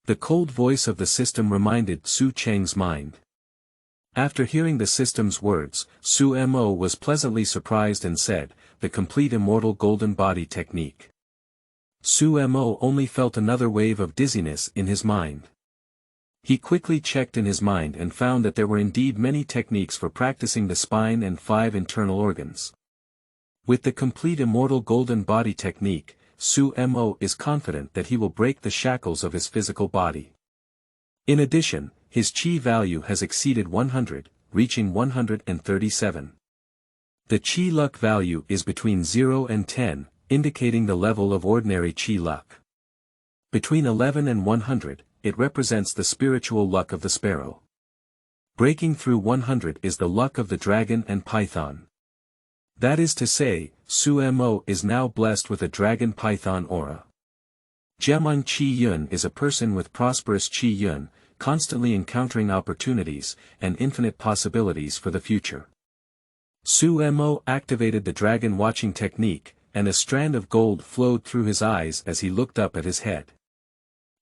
The cold voice of the system reminded Su Cheng's mind. After hearing the system's words, Xu Mo was pleasantly surprised and said, the complete Immortal Golden Body Technique. Xu Mo only felt another wave of dizziness in his mind. He quickly checked in his mind and found that there were indeed many techniques for practicing the spine and 5 internal organs. With the complete Immortal Golden Body Technique, Xu Mo is confident that he will break the shackles of his physical body. In addition, his chi value has exceeded 100, reaching 137. The chi luck value is between 0 and 10, indicating the level of ordinary chi luck. Between 11 and 100, it represents the spiritual luck of the sparrow. Breaking through 100 is the luck of the dragon and python. That is to say, Xu Mo is now blessed with a dragon-python aura. Jiaman Qi Yun is a person with prosperous Qi Yun, constantly encountering opportunities and infinite possibilities for the future. Xu Mo activated the dragon watching technique, and a strand of gold flowed through his eyes as he looked up at his head.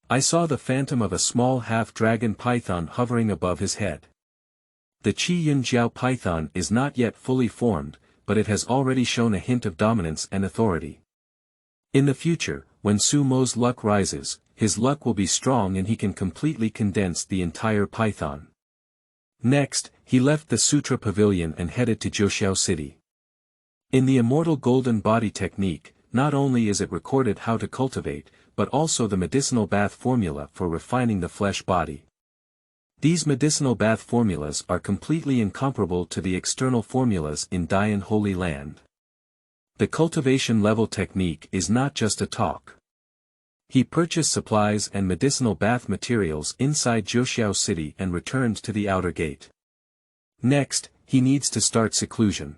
I saw the phantom of a small half-dragon python hovering above his head. The Qi Yun Jiao python is not yet fully formed, but it has already shown a hint of dominance and authority. In the future, when Xu Mo's luck rises, his luck will be strong and he can completely condense the entire python. Next, he left the Sutra Pavilion and headed to Zhoushiao City. In the Immortal Golden Body Technique, not only is it recorded how to cultivate, but also the medicinal bath formula for refining the flesh body. These medicinal bath formulas are completely incomparable to the external formulas in Dayan Holy Land. The cultivation level technique is not just a talk. He purchased supplies and medicinal bath materials inside Zhoushiao City and returned to the outer gate. Next, he needs to start seclusion.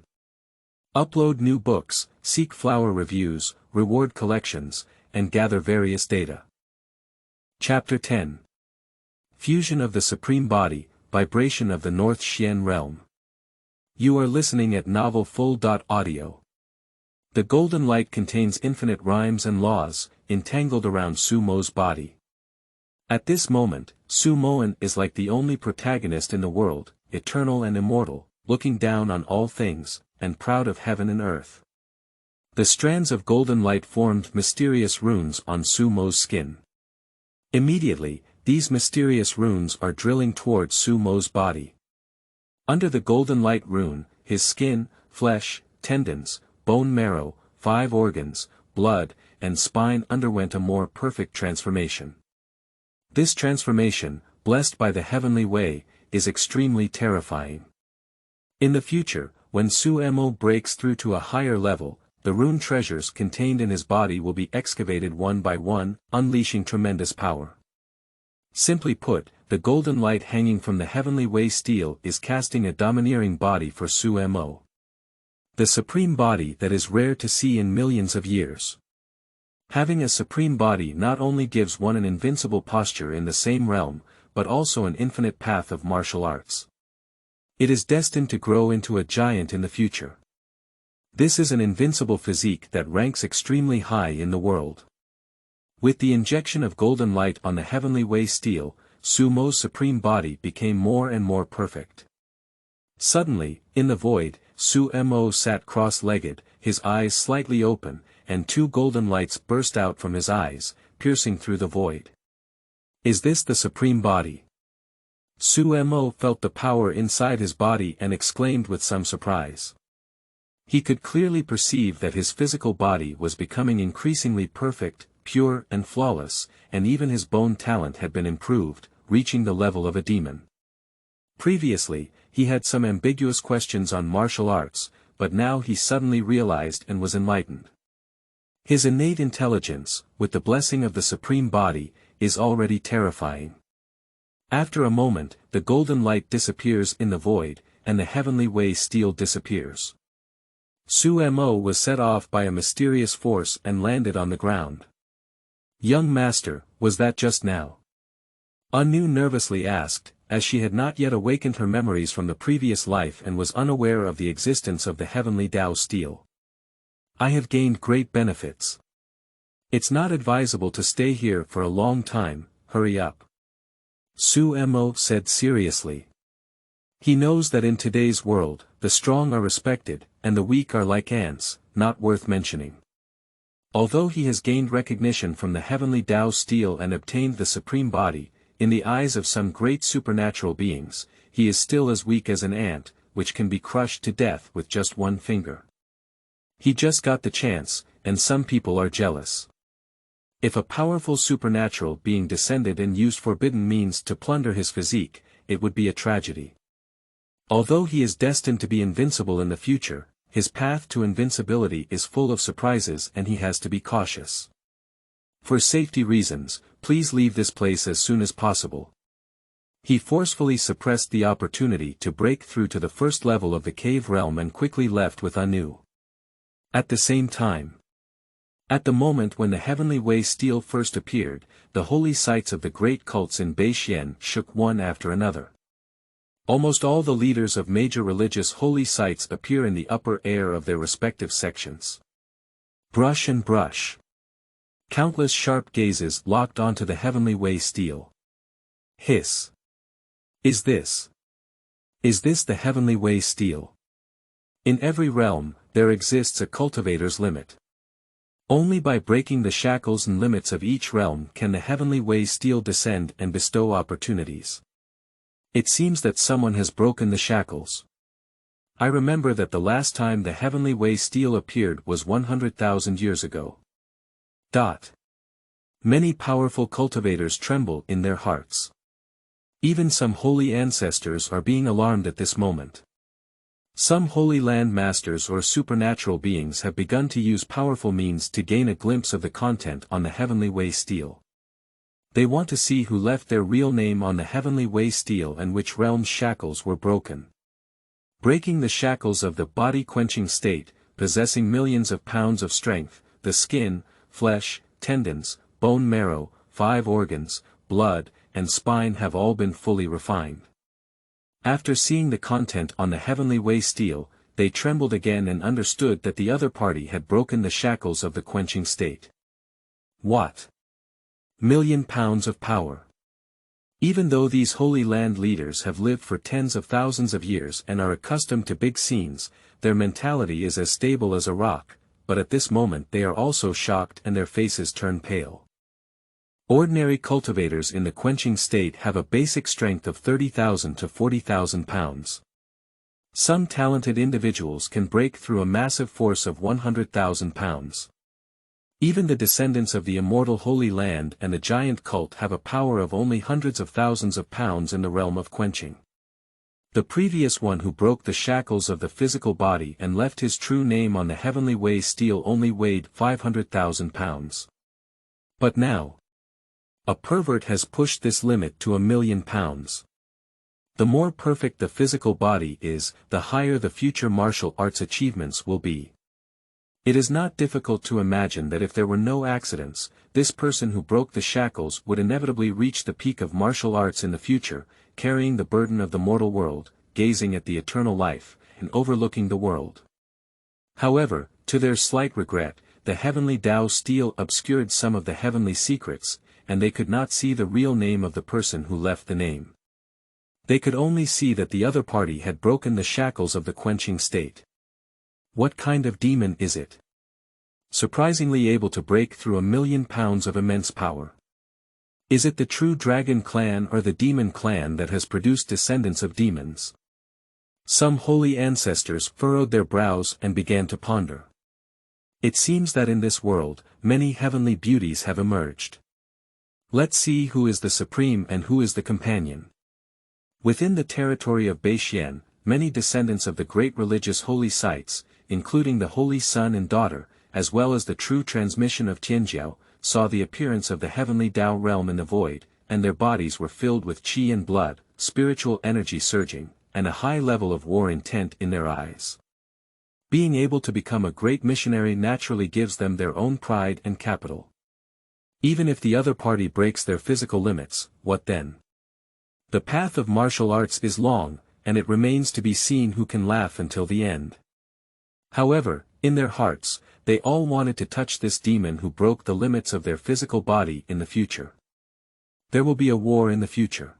Upload new books, seek flower reviews, reward collections, and gather various data. Chapter 10. Fusion of the Supreme Body, Vibration of the North Xian Realm. You are listening at novelfull.audio. The golden light contains infinite rhymes and laws, entangled around Xu Mo's body. At this moment, Xu Moan is like the only protagonist in the world, eternal and immortal, looking down on all things, and proud of heaven and earth. The strands of golden light formed mysterious runes on Xu Mo's skin. Immediately, these mysterious runes are drilling towards Xu Mo's body. Under the golden light rune, his skin, flesh, tendons, bone marrow, 5 organs, blood, and spine underwent a more perfect transformation. This transformation, blessed by the heavenly way, is extremely terrifying. In the future, when Xu Mo breaks through to a higher level, the rune treasures contained in his body will be excavated one by one, unleashing tremendous power. Simply put, the golden light hanging from the heavenly way stele is casting a domineering body for Xu Mo. The supreme body that is rare to see in millions of years. Having a supreme body not only gives one an invincible posture in the same realm, but also an infinite path of martial arts. It is destined to grow into a giant in the future. This is an invincible physique that ranks extremely high in the world. With the injection of golden light on the heavenly way stele, Xu Mo's supreme body became more and more perfect. Suddenly, in the void, Xu Mo sat cross-legged, his eyes slightly open, and 2 golden lights burst out from his eyes, piercing through the void. Is this the supreme body? Xu Mo felt the power inside his body and exclaimed with some surprise. He could clearly perceive that his physical body was becoming increasingly perfect, pure and flawless, and even his bone talent had been improved, reaching the level of a demon. Previously, he had some ambiguous questions on martial arts, but now he suddenly realized and was enlightened. His innate intelligence, with the blessing of the supreme body, is already terrifying. After a moment, the golden light disappears in the void, and the heavenly way stele disappears. Xu Mo was set off by a mysterious force and landed on the ground. "Young master, was that just now?" Anu nervously asked, as she had not yet awakened her memories from the previous life and was unaware of the existence of the heavenly Tao stele. "I have gained great benefits. It's not advisable to stay here for a long time, hurry up," Xu Mo said seriously. He knows that in today's world, the strong are respected, and the weak are like ants, not worth mentioning. Although he has gained recognition from the heavenly Tao stele and obtained the supreme body, in the eyes of some great supernatural beings, he is still as weak as an ant, which can be crushed to death with just one finger. He just got the chance, and some people are jealous. If a powerful supernatural being descended and used forbidden means to plunder his physique, it would be a tragedy. Although he is destined to be invincible in the future, his path to invincibility is full of surprises and he has to be cautious. For safety reasons, please leave this place as soon as possible. He forcefully suppressed the opportunity to break through to the first level of the cave realm and quickly left with Anu. At the same time, at the moment when the heavenly way stele first appeared, the holy sites of the great cults in Beixian shook one after another. Almost all the leaders of major religious holy sites appear in the upper air of their respective sections. Brush and brush. Countless sharp gazes locked onto the heavenly way stele. Hiss. Is this the heavenly way stele? In every realm, there exists a cultivator's limit. Only by breaking the shackles and limits of each realm can the heavenly way stele descend and bestow opportunities. It seems that someone has broken the shackles. I remember that the last time the heavenly way stele appeared was 100,000 years ago. Many powerful cultivators tremble in their hearts. Even some holy ancestors are being alarmed at this moment. Some Holy Land masters or supernatural beings have begun to use powerful means to gain a glimpse of the content on the heavenly way stele. They want to see who left their real name on the heavenly way stele and which realm's shackles were broken. Breaking the shackles of the body quenching state, possessing millions of pounds of strength, the skin, flesh, tendons, bone marrow, 5 organs, blood, and spine have all been fully refined. After seeing the content on the heavenly way stele, they trembled again and understood that the other party had broken the shackles of the quenching state. What? £1,000,000 of power. Even though these Holy Land leaders have lived for tens of thousands of years and are accustomed to big scenes, their mentality is as stable as a rock, but at this moment they are also shocked and their faces turn pale. Ordinary cultivators in the quenching state have a basic strength of 30,000 to 40,000 pounds. Some talented individuals can break through a massive force of 100,000 pounds. Even the descendants of the immortal Holy Land and the giant cult have a power of only hundreds of thousands of pounds in the realm of quenching. The previous one who broke the shackles of the physical body and left his true name on the heavenly way stele only weighed 500,000 pounds. But now, a pervert has pushed this limit to 1,000,000 pounds. The more perfect the physical body is, the higher the future martial arts achievements will be. It is not difficult to imagine that if there were no accidents, this person who broke the shackles would inevitably reach the peak of martial arts in the future, carrying the burden of the mortal world, gazing at the eternal life, and overlooking the world. However, to their slight regret, the heavenly Tao stele obscured some of the heavenly secrets, and they could not see the real name of the person who left the name. They could only see that the other party had broken the shackles of the quenching state. What kind of demon is it? Surprisingly able to break through 1,000,000 pounds of immense power. Is it the true dragon clan or the demon clan that has produced descendants of demons? Some holy ancestors furrowed their brows and began to ponder. It seems that in this world, many heavenly beauties have emerged. Let's see who is the supreme and who is the companion. Within the territory of Beixian, many descendants of the great religious holy sites, including the Holy Son and Daughter, as well as the true transmission of Tianjiao, saw the appearance of the heavenly Tao realm in the void, and their bodies were filled with qi and blood, spiritual energy surging, and a high level of war intent in their eyes. Being able to become a great missionary naturally gives them their own pride and capital. Even if the other party breaks their physical limits, what then? The path of martial arts is long, and it remains to be seen who can laugh until the end. However, in their hearts, they all wanted to touch this demon who broke the limits of their physical body in the future. There will be a war in the future.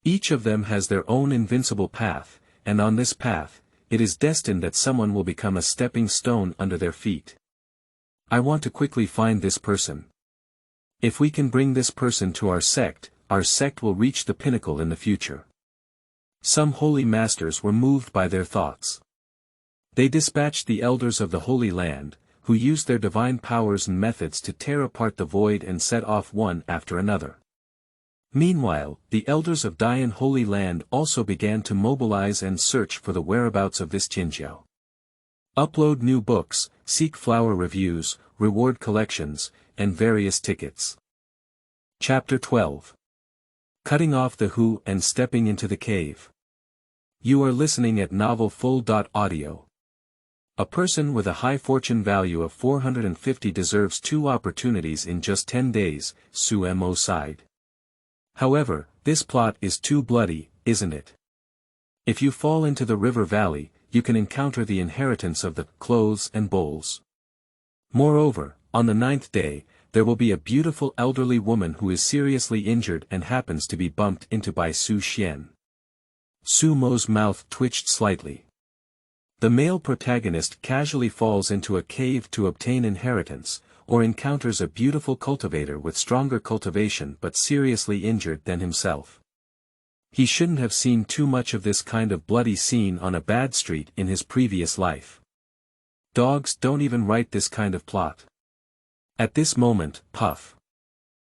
Each of them has their own invincible path, and on this path, it is destined that someone will become a stepping stone under their feet. I want to quickly find this person. If we can bring this person to our sect will reach the pinnacle in the future. Some holy masters were moved by their thoughts. They dispatched the elders of the Holy Land, who used their divine powers and methods to tear apart the void and set off one after another. Meanwhile, the elders of Dayan Holy Land also began to mobilize and search for the whereabouts of this Tianjiao. Upload new books, seek flower reviews, reward collections, and various tickets. Chapter 12. Cutting off the who and stepping into the cave. You are listening at novelfull.audio. A person with a high fortune value of 450 deserves 2 opportunities in just 10 days, Xu Mo sighed. However, this plot is too bloody, isn't it? If you fall into the river valley, you can encounter the inheritance of the clothes and bowls. Moreover, on the 9th day, there will be a beautiful elderly woman who is seriously injured and happens to be bumped into by Su Xian. Xu Mo's mouth twitched slightly. The male protagonist casually falls into a cave to obtain inheritance, or encounters a beautiful cultivator with stronger cultivation but seriously injured than himself. He shouldn't have seen too much of this kind of bloody scene on a bad street in his previous life. Dogs don't even write this kind of plot. At this moment, puff.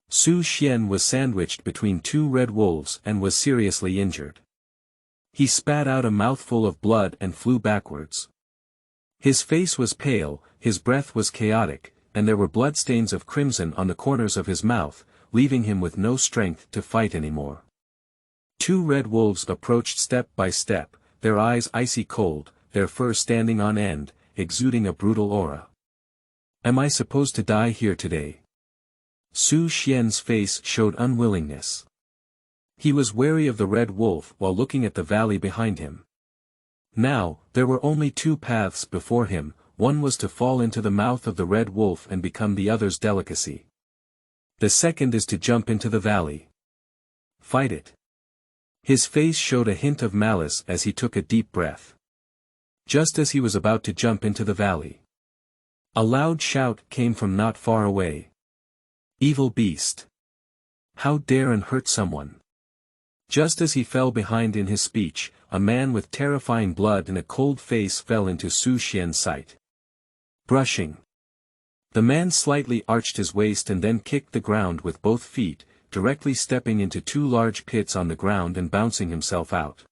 Su Xian was sandwiched between 2 red wolves and was seriously injured. He spat out a mouthful of blood and flew backwards. His face was pale, his breath was chaotic, and there were bloodstains of crimson on the corners of his mouth, leaving him with no strength to fight anymore. 2 red wolves approached step by step, their eyes icy cold, their fur standing on end, exuding a brutal aura. Am I supposed to die here today? Su Xian's face showed unwillingness. He was wary of the red wolf while looking at the valley behind him. Now, there were only 2 paths before him, one was to fall into the mouth of the red wolf and become the other's delicacy. The second is to jump into the valley. Fight it. His face showed a hint of malice as he took a deep breath. Just as he was about to jump into the valley, a loud shout came from not far away. Evil beast! How dare and hurt someone! Just as he fell behind in his speech, a man with terrifying blood and a cold face fell into Su Xian's sight. Brushing. The man slightly arched his waist and then kicked the ground with both feet, directly stepping into 2 large pits on the ground and bouncing himself out.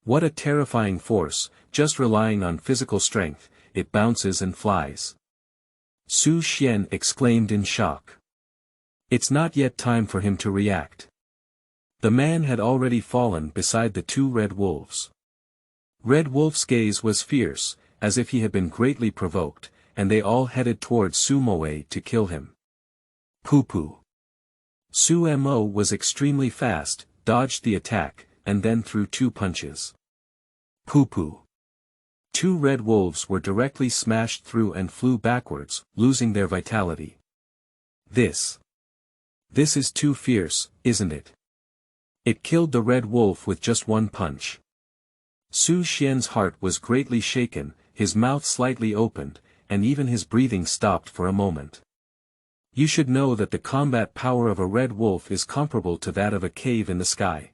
What a terrifying force, just relying on physical strength, it bounces and flies. Su Xian exclaimed in shock. It's not yet time for him to react. The man had already fallen beside the 2 red wolves. Red Wolf's gaze was fierce, as if he had been greatly provoked, and they all headed towards Xu Mo to kill him. Poo-poo. Xu Mo was extremely fast, dodged the attack, and then threw 2 punches. Poo-poo. 2 red wolves were directly smashed through and flew backwards, losing their vitality. This is too fierce, isn't it? It killed the red wolf with just 1 punch. Su Xian's heart was greatly shaken, his mouth slightly opened, and even his breathing stopped for a moment. You should know that the combat power of a red wolf is comparable to that of a cave in the sky.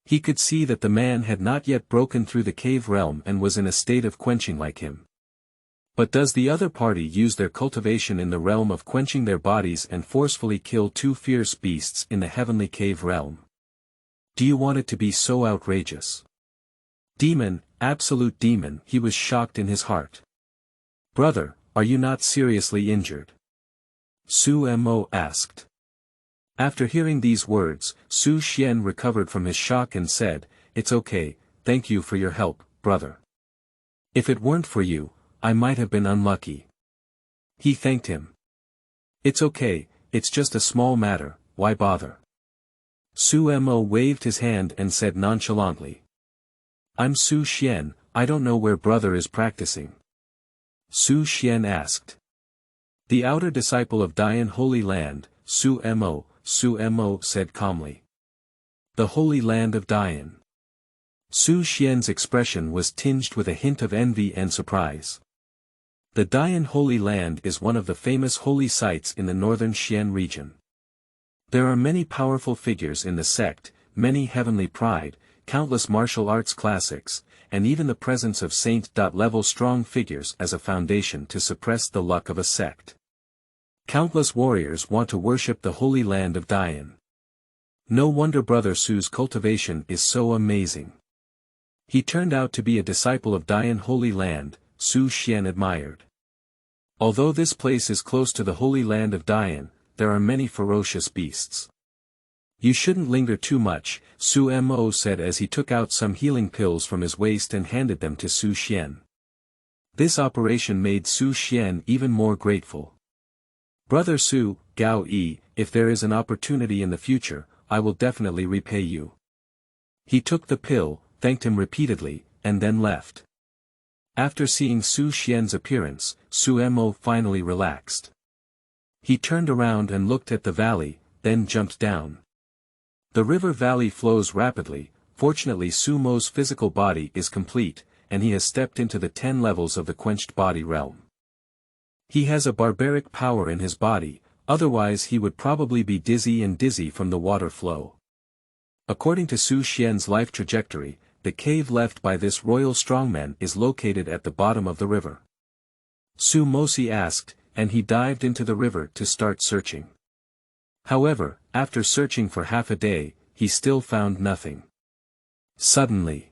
He could see that the man had not yet broken through the cave realm and was in a state of quenching like him. But does the other party use their cultivation in the realm of quenching their bodies and forcefully kill two fierce beasts in the heavenly cave realm? Do you want it to be so outrageous? Demon, absolute demon, he was shocked in his heart. Brother, are you not seriously injured? Xu Mo asked. After hearing these words, Xu Xian recovered from his shock and said, "It's okay, thank you for your help, brother. If it weren't for you, I might have been unlucky." He thanked him. "It's okay, it's just a small matter, why bother?" Xu Mo waved his hand and said nonchalantly. "I'm Xu Xian, I don't know where brother is practicing." Xu Xian asked. "The outer disciple of Dayan Holy Land, Xu Mo said calmly. "The Holy Land of Dayan." Xu Xian's expression was tinged with a hint of envy and surprise. The Dayan Holy Land is one of the famous holy sites in the northern Xian region. There are many powerful figures in the sect, many heavenly pride, countless martial arts classics, and even the presence of saint-level strong figures as a foundation to suppress the luck of a sect. Countless warriors want to worship the Holy Land of Dayan. No wonder Brother Xu's cultivation is so amazing. He turned out to be a disciple of Dayan Holy Land, Xu Xian admired. Although this place is close to the Holy Land of Dayan, there are many ferocious beasts. You shouldn't linger too much, Xu Mo said as he took out some healing pills from his waist and handed them to Xu Xian. This operation made Xu Xian even more grateful. "Brother Xu, Gao Yi, if there is an opportunity in the future, I will definitely repay you." He took the pill, thanked him repeatedly, and then left. After seeing Xu Xian's appearance, Xu Mo finally relaxed. He turned around and looked at the valley, then jumped down. The river valley flows rapidly. Fortunately Xu Mo's physical body is complete, and he has stepped into the 10 levels of the quenched body realm. He has a barbaric power in his body, otherwise he would probably be dizzy from the water flow. According to Xu Xian's life trajectory, the cave left by this royal strongman is located at the bottom of the river. Xu Mosi asked, and he dived into the river to start searching. However, after searching for half a day, he still found nothing. Suddenly,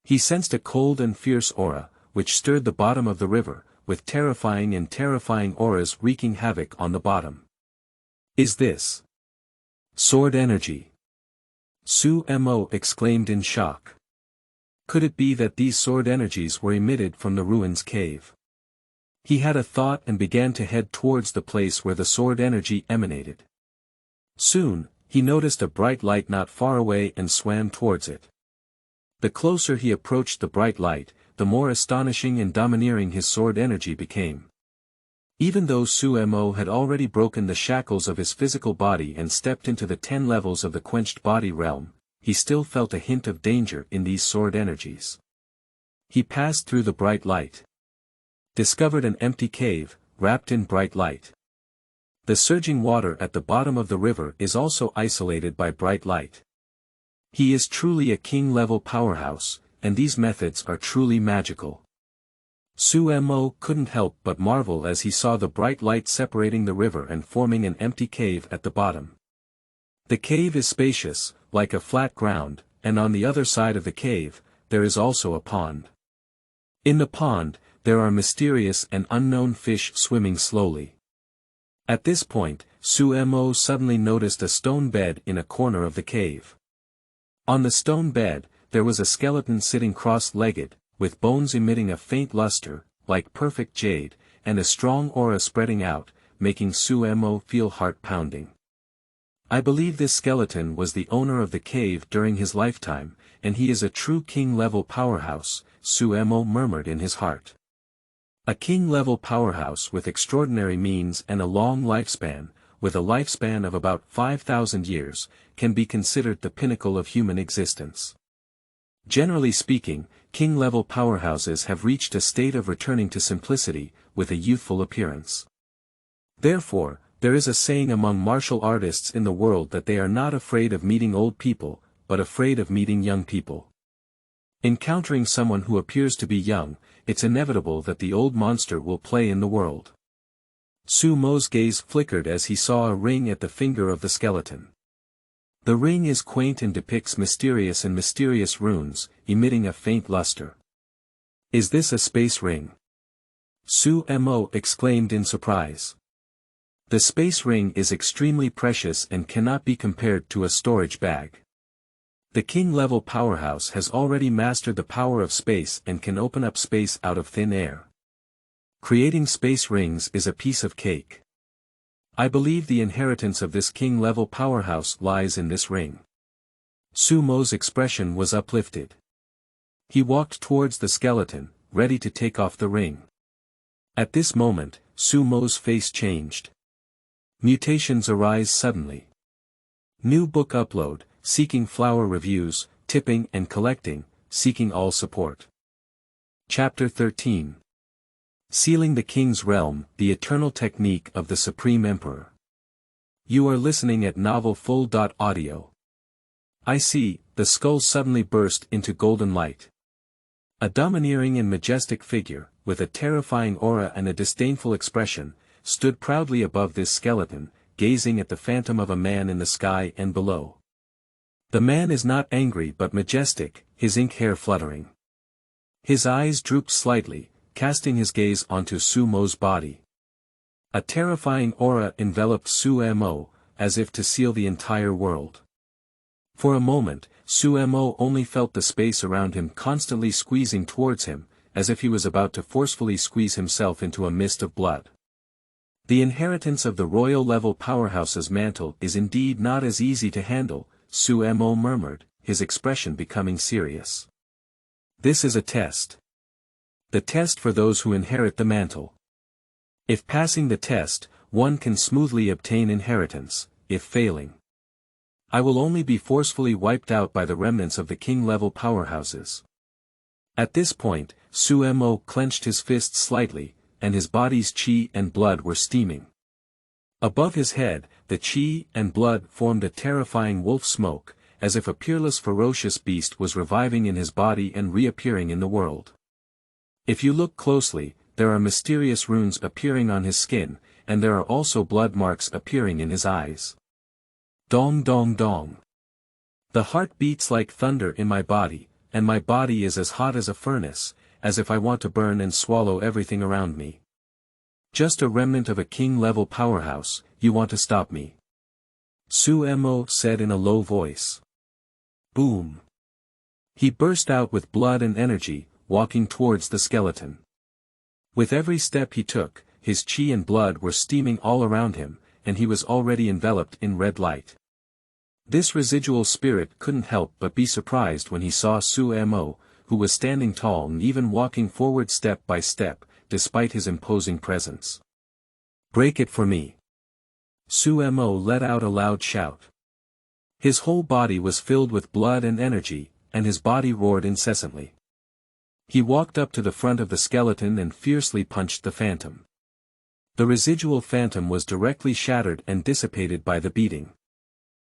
he sensed a cold and fierce aura, which stirred the bottom of the river, with terrifying auras wreaking havoc on the bottom. "Is this sword energy?" Xu Mo exclaimed in shock. Could it be that these sword energies were emitted from the ruins cave? He had a thought and began to head towards the place where the sword energy emanated. Soon, he noticed a bright light not far away and swam towards it. The closer he approached the bright light, the more astonishing and domineering his sword energy became. Even though Xu Mo had already broken the shackles of his physical body and stepped into the 10 levels of the quenched body realm, he still felt a hint of danger in these sword energies. He passed through the bright light. Discovered an empty cave, wrapped in bright light. The surging water at the bottom of the river is also isolated by bright light. He is truly a king-level powerhouse, and these methods are truly magical. Xu Mo couldn't help but marvel as he saw the bright light separating the river and forming an empty cave at the bottom. The cave is spacious, like a flat ground, and on the other side of the cave, there is also a pond. In the pond, there are mysterious and unknown fish swimming slowly. At this point, Xu Mo suddenly noticed a stone bed in a corner of the cave. On the stone bed, there was a skeleton sitting cross-legged, with bones emitting a faint luster, like perfect jade, and a strong aura spreading out, making Xu Mo feel heart-pounding. I believe this skeleton was the owner of the cave during his lifetime, and he is a true king-level powerhouse, Xu Mo murmured in his heart. A king-level powerhouse with extraordinary means and a long lifespan, with a lifespan of about 5,000 years, can be considered the pinnacle of human existence. Generally speaking, king-level powerhouses have reached a state of returning to simplicity, with a youthful appearance. Therefore, There is a saying among martial artists in the world that they are not afraid of meeting old people, but afraid of meeting young people. Encountering someone who appears to be young, it's inevitable that the old monster will play in the world. Xu Mo's gaze flickered as he saw a ring at the finger of the skeleton. The ring is quaint and depicts mysterious runes, emitting a faint luster. Is this a space ring? Xu Mo exclaimed in surprise. The space ring is extremely precious and cannot be compared to a storage bag. The king-level powerhouse has already mastered the power of space and can open up space out of thin air. Creating space rings is a piece of cake. I believe the inheritance of this king-level powerhouse lies in this ring. Xu Mo's expression was uplifted. He walked towards the skeleton, ready to take off the ring. At this moment, Xu Mo's face changed. Mutations arise suddenly. New book upload, seeking flower reviews, tipping and collecting, seeking all support. Chapter 13. Sealing the King's Realm, the Eternal Technique of the Supreme Emperor. You are listening at Novel Full.audio. I see, the skull suddenly burst into golden light. A domineering and majestic figure, with a terrifying aura and a disdainful expression, stood proudly above this skeleton, gazing at the phantom of a man in the sky and below. The man is not angry but majestic, his ink hair fluttering. His eyes drooped slightly, casting his gaze onto Xu Mo's body. A terrifying aura enveloped Xu Mo, as if to seal the entire world. For a moment, Xu Mo only felt the space around him constantly squeezing towards him, as if he was about to forcefully squeeze himself into a mist of blood. The inheritance of the royal-level powerhouse's mantle is indeed not as easy to handle, Xu Mo murmured, his expression becoming serious. This is a test. The test for those who inherit the mantle. If passing the test, one can smoothly obtain inheritance, if failing, I will only be forcefully wiped out by the remnants of the king-level powerhouses. At this point, Xu Mo clenched his fists slightly, and his body's qi and blood were steaming. Above his head, the qi and blood formed a terrifying wolf smoke, as if a peerless ferocious beast was reviving in his body and reappearing in the world. If you look closely, there are mysterious runes appearing on his skin, and there are also blood marks appearing in his eyes. Dong dong dong. The heart beats like thunder in my body, and my body is as hot as a furnace, as if I want to burn and swallow everything around me. Just a remnant of a king-level powerhouse, you want to stop me? Xu Mo said in a low voice. Boom. He burst out with blood and energy, walking towards the skeleton. With every step he took, his qi and blood were steaming all around him, and he was already enveloped in red light. This residual spirit couldn't help but be surprised when he saw Xu Mo, who was standing tall and even walking forward step by step, despite his imposing presence. Break it for me. Xu Mo let out a loud shout. His whole body was filled with blood and energy, and his body roared incessantly. He walked up to the front of the skeleton and fiercely punched the phantom. The residual phantom was directly shattered and dissipated by the beating.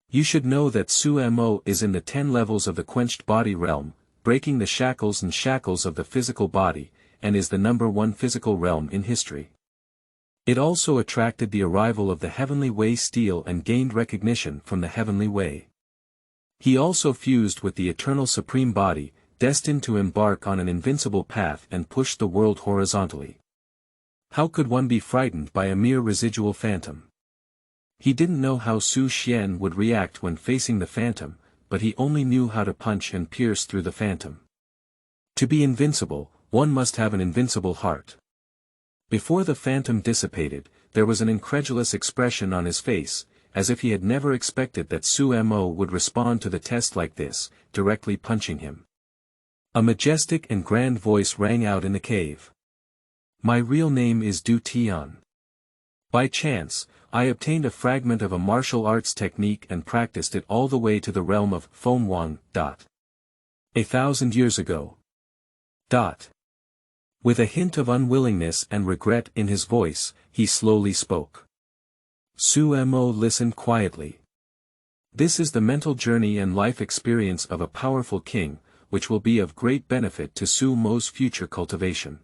You should know that Xu Mo is in the 10 levels of the quenched body realm, breaking the shackles of the physical body, and is the #1 physical realm in history. It also attracted the arrival of the Heavenly Way Stele and gained recognition from the Heavenly Way. He also fused with the Eternal Supreme Body, destined to embark on an invincible path and push the world horizontally. How could one be frightened by a mere residual phantom? He didn't know how Su Xian would react when facing the phantom, but he only knew how to punch and pierce through the phantom. To be invincible, one must have an invincible heart. Before the phantom dissipated, there was an incredulous expression on his face, as if he had never expected that Xu Mo would respond to the test like this, directly punching him. A majestic and grand voice rang out in the cave. My real name is Du Tian. By chance, I obtained a fragment of a martial arts technique and practiced it all the way to the realm of Feng Wang. 1,000 years ago. With a hint of unwillingness and regret in his voice, he slowly spoke. Xu Mo listened quietly. This is the mental journey and life experience of a powerful king, which will be of great benefit to Xu Mo's future cultivation.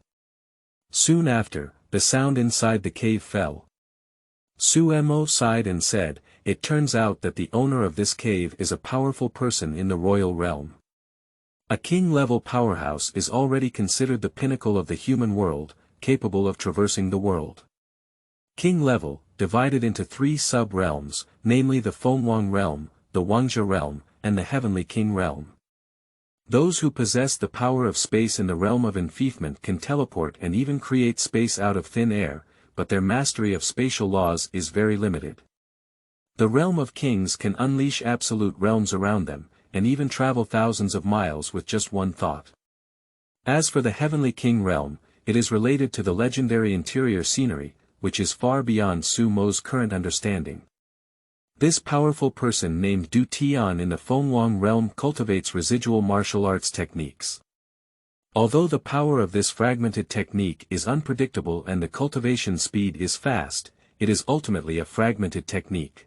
Soon after, the sound inside the cave fell. Xu Mo sighed and said, "It turns out that the owner of this cave is a powerful person in the royal realm. A king-level powerhouse is already considered the pinnacle of the human world, capable of traversing the world. King-level, divided into 3 sub-realms, namely the Fenghuang realm, the Wangzhe realm, and the Heavenly King realm. Those who possess the power of space in the realm of enfeoffment can teleport and even create space out of thin air, but their mastery of spatial laws is very limited. The realm of kings can unleash absolute realms around them, and even travel thousands of miles with just one thought. As for the Heavenly King realm, it is related to the legendary interior scenery, which is far beyond Xu Mo's current understanding. This powerful person named Du Tian in the Fenghuang realm cultivates residual martial arts techniques. Although the power of this fragmented technique is unpredictable and the cultivation speed is fast, it is ultimately a fragmented technique.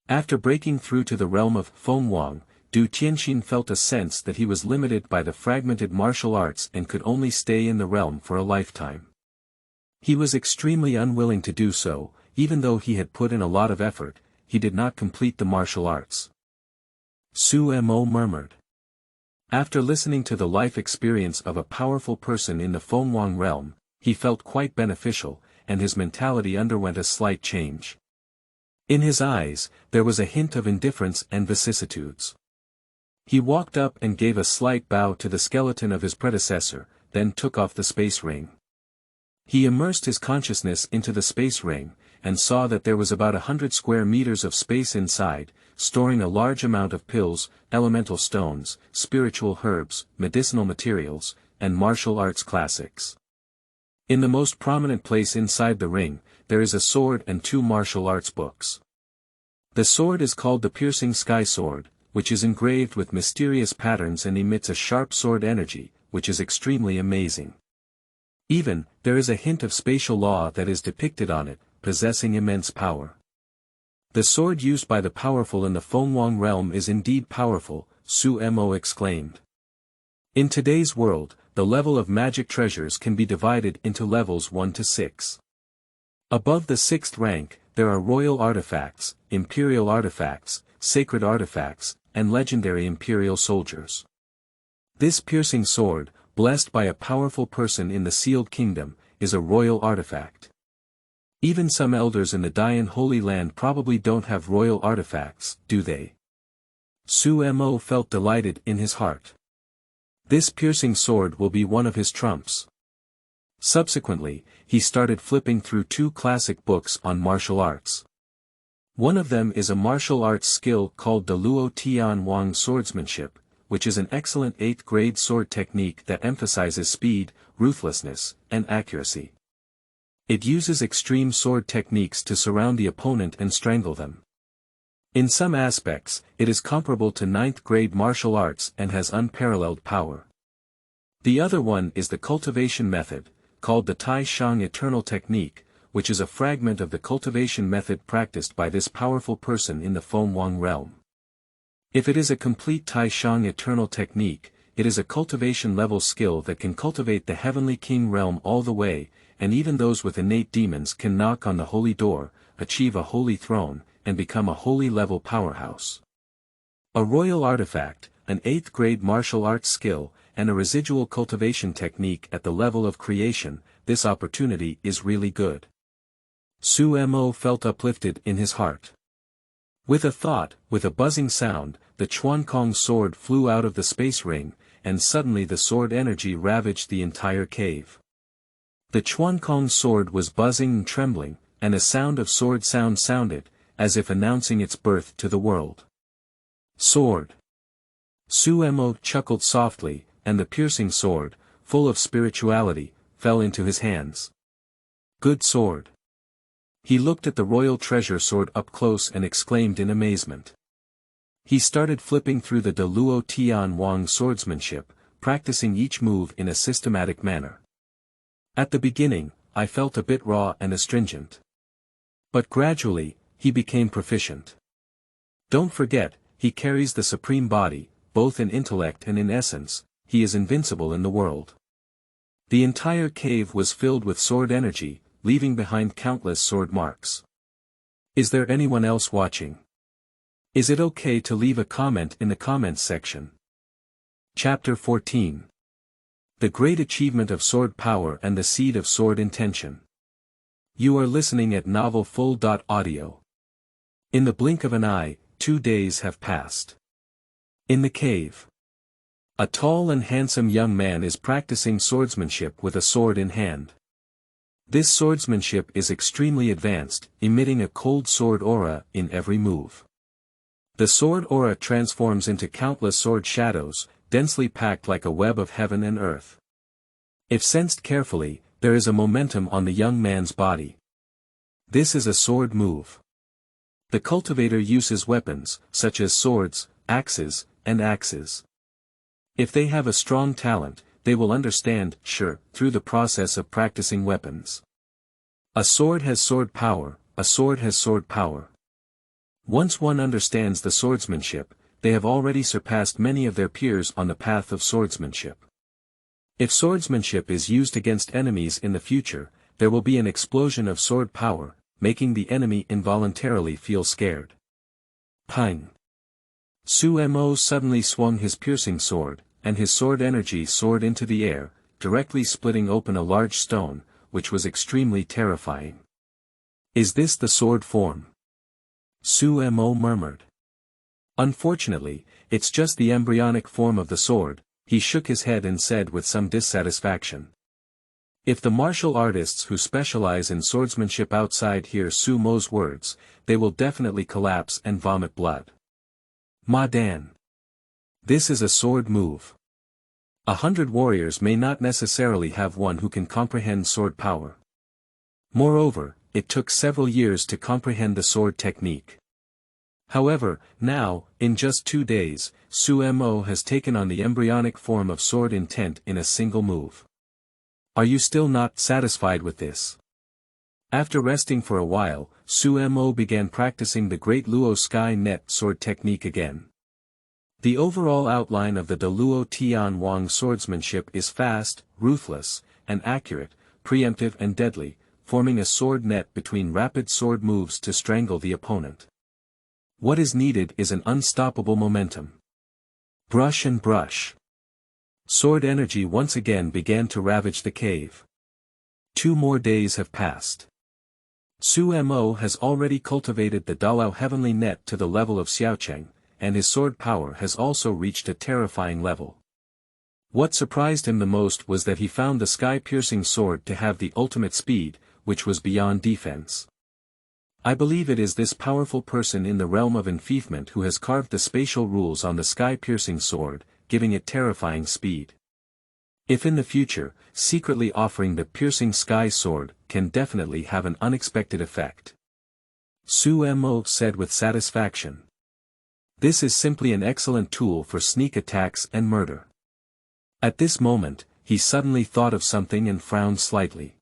After breaking through to the realm of Fenghuang, Du Tianxin felt a sense that he was limited by the fragmented martial arts and could only stay in the realm for a lifetime. He was extremely unwilling to do so, even though he had put in a lot of effort. He did not complete the martial arts. Xu Mo murmured. After listening to the life experience of a powerful person in the Fenghuang realm, he felt quite beneficial, and his mentality underwent a slight change. In his eyes, there was a hint of indifference and vicissitudes. He walked up and gave a slight bow to the skeleton of his predecessor, then took off the space ring. He immersed his consciousness into the space ring, and saw that there was about 100 square meters of space inside, storing a large amount of pills, elemental stones, spiritual herbs, medicinal materials, and martial arts classics. In the most prominent place inside the ring, there is a sword and 2 martial arts books. The sword is called the Piercing Sky Sword, which is engraved with mysterious patterns and emits a sharp sword energy, which is extremely amazing. Even, there is a hint of spatial law that is depicted on it, possessing immense power. The sword used by the powerful in the Fenghuang realm is indeed powerful, Xu Mo exclaimed. In today's world, the level of magic treasures can be divided into levels 1 to 6. Above the 6th rank, there are royal artifacts, imperial artifacts, sacred artifacts, and legendary imperial soldiers. This piercing sword, blessed by a powerful person in the sealed kingdom, is a royal artifact. Even some elders in the Dayan Holy Land probably don't have royal artifacts, do they? Xu Mo felt delighted in his heart. This piercing sword will be one of his trumps. Subsequently, he started flipping through 2 classic books on martial arts. One of them is a martial arts skill called the Luo Tian Wang swordsmanship, which is an excellent 8th grade sword technique that emphasizes speed, ruthlessness, and accuracy. It uses extreme sword techniques to surround the opponent and strangle them. In some aspects, it is comparable to 9th grade martial arts and has unparalleled power. The other one is the cultivation method, called the Tai Shang Eternal Technique, which is a fragment of the cultivation method practiced by this powerful person in the Fenghuang realm. If it is a complete Tai Shang Eternal Technique, it is a cultivation level skill that can cultivate the Heavenly King realm all the way, and even those with innate demons can knock on the holy door, achieve a holy throne, and become a holy level powerhouse. A royal artifact, an 8th grade martial arts skill, and a residual cultivation technique at the level of creation, this opportunity is really good. Xu Mo felt uplifted in his heart. With a thought, with a buzzing sound, the Chuankong sword flew out of the space ring, and suddenly the sword energy ravaged the entire cave. The Chuankong sword was buzzing and trembling, and a sound of sword sound sounded, as if announcing its birth to the world. Sword. Xu Mo chuckled softly, and the piercing sword, full of spirituality, fell into his hands. Good sword. He looked at the royal treasure sword up close and exclaimed in amazement. He started flipping through the De Luo Tian Wang swordsmanship, practicing each move in a systematic manner. At the beginning, I felt a bit raw and astringent. But gradually, he became proficient. Don't forget, he carries the supreme body, both in intellect and in essence, he is invincible in the world. The entire cave was filled with sword energy, leaving behind countless sword marks. Is there anyone else watching? Is it okay to leave a comment in the comments section? Chapter 14. The Great Achievement of Sword Power and the Seed of Sword Intention. You are listening at Novel Full.audio. In the blink of an eye, 2 days have passed. In the cave. A tall and handsome young man is practicing swordsmanship with a sword in hand. This swordsmanship is extremely advanced, emitting a cold sword aura in every move. The sword aura transforms into countless sword shadows, densely packed like a web of heaven and earth. If sensed carefully, there is a momentum on the young man's body. This is a sword move. The cultivator uses weapons, such as swords, axes, and axes. If they have a strong talent, they will understand, through the process of practicing weapons. A sword has sword power, a sword has sword power. Once one understands the swordsmanship, they have already surpassed many of their peers on the path of swordsmanship. If swordsmanship is used against enemies in the future, there will be an explosion of sword power, making the enemy involuntarily feel scared. Pang! Xu Mo suddenly swung his piercing sword, and his sword energy soared into the air, directly splitting open a large stone, which was extremely terrifying. Is this the sword form? Xu Mo murmured. Unfortunately, it's just the embryonic form of the sword, he shook his head and said with some dissatisfaction. If the martial artists who specialize in swordsmanship outside hear Xu Mo's words, they will definitely collapse and vomit blood. Maiden. This is a sword move. 100 warriors may not necessarily have one who can comprehend sword power. Moreover, it took several years to comprehend the sword technique. However, now, in just 2 days, Xu Mo has taken on the embryonic form of sword intent in a single move. Are you still not satisfied with this? After resting for a while, Xu Mo began practicing the Great Luo Sky Net sword technique again. The overall outline of the De Luo Tian Wang swordsmanship is fast, ruthless, and accurate, preemptive and deadly, forming a sword net between rapid sword moves to strangle the opponent. What is needed is an unstoppable momentum. Brush and brush. Sword energy once again began to ravage the cave. 2 more days have passed. Xu Mo has already cultivated the Dalao heavenly net to the level of Xiaocheng, and his sword power has also reached a terrifying level. What surprised him the most was that he found the sky-piercing sword to have the ultimate speed, which was beyond defense. I believe it is this powerful person in the realm of enfeefment who has carved the spatial rules on the sky-piercing sword, giving it terrifying speed. If in the future, secretly offering the piercing sky sword can definitely have an unexpected effect. Xu Mo said with satisfaction. This is simply an excellent tool for sneak attacks and murder. At this moment, he suddenly thought of something and frowned slightly.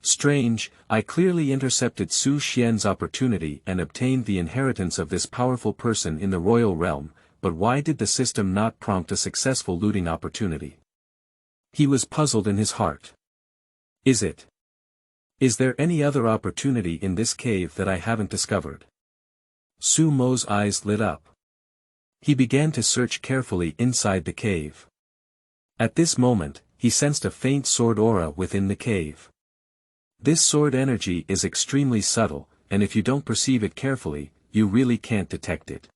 Strange, I clearly intercepted Su Xian's opportunity and obtained the inheritance of this powerful person in the royal realm, but why did the system not prompt a successful looting opportunity? He was puzzled in his heart. Is there any other opportunity in this cave that I haven't discovered? Xu Mo's eyes lit up. He began to search carefully inside the cave. At this moment, he sensed a faint sword aura within the cave. This sword energy is extremely subtle, and if you don't perceive it carefully, you really can't detect it.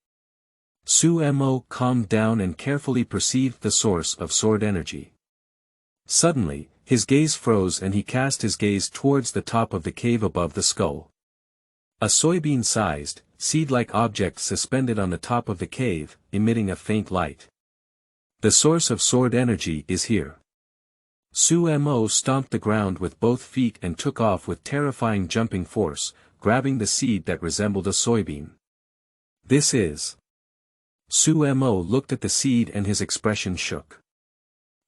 Xu Mo calmed down and carefully perceived the source of sword energy. Suddenly, his gaze froze and he cast his gaze towards the top of the cave above the skull. A soybean-sized, seed-like object suspended on the top of the cave, emitting a faint light. The source of sword energy is here. Xu Mo stomped the ground with both feet and took off with terrifying jumping force, grabbing the seed that resembled a soybean. This is. Xu Mo looked at the seed and his expression shook.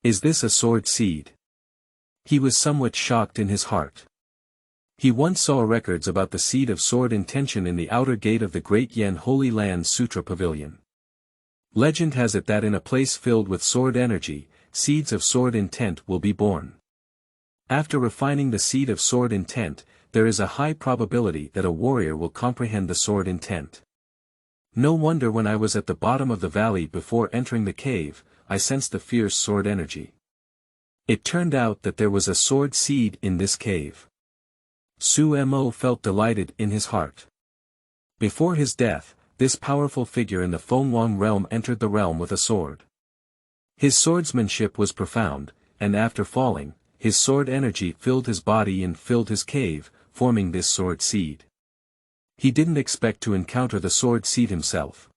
Is this a sword seed? He was somewhat shocked in his heart. He once saw records about the seed of sword intention in the outer gate of the Great Yen Holy Land Sutra Pavilion. Legend has it that in a place filled with sword energy, seeds of sword intent will be born. After refining the seed of sword intent, there is a high probability that a warrior will comprehend the sword intent. No wonder when I was at the bottom of the valley before entering the cave, I sensed the fierce sword energy. It turned out that there was a sword seed in this cave. Xu Mo felt delighted in his heart. Before his death, this powerful figure in the Fenghuang realm entered the realm with a sword. His swordsmanship was profound, and after falling, his sword energy filled his body and filled his cave, forming this sword seed. He didn't expect to encounter the sword seed himself.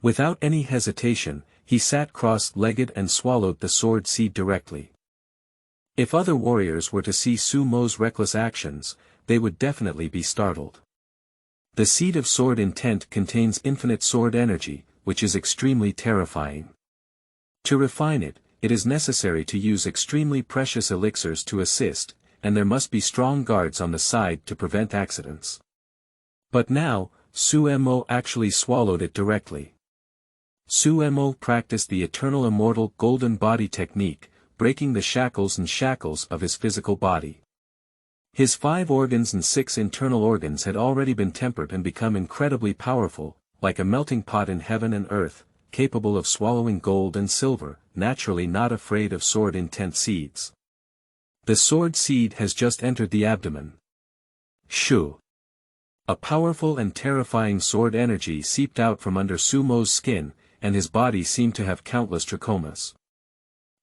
Without any hesitation, he sat cross-legged and swallowed the sword seed directly. If other warriors were to see Xu Mo's reckless actions, they would definitely be startled. The seed of sword intent contains infinite sword energy, which is extremely terrifying. To refine it, it is necessary to use extremely precious elixirs to assist, and there must be strong guards on the side to prevent accidents. But now, Xu Mo actually swallowed it directly. Xu Mo practiced the eternal Immortal Golden Body Technique, breaking the shackles of his physical body. His 5 organs and 6 internal organs had already been tempered and become incredibly powerful, like a melting pot in heaven and earth, capable of swallowing gold and silver, naturally not afraid of sword intent seeds. The sword seed has just entered the abdomen. Shoo! A powerful and terrifying sword energy seeped out from under Xu Mo's skin, and his body seemed to have countless trichomas.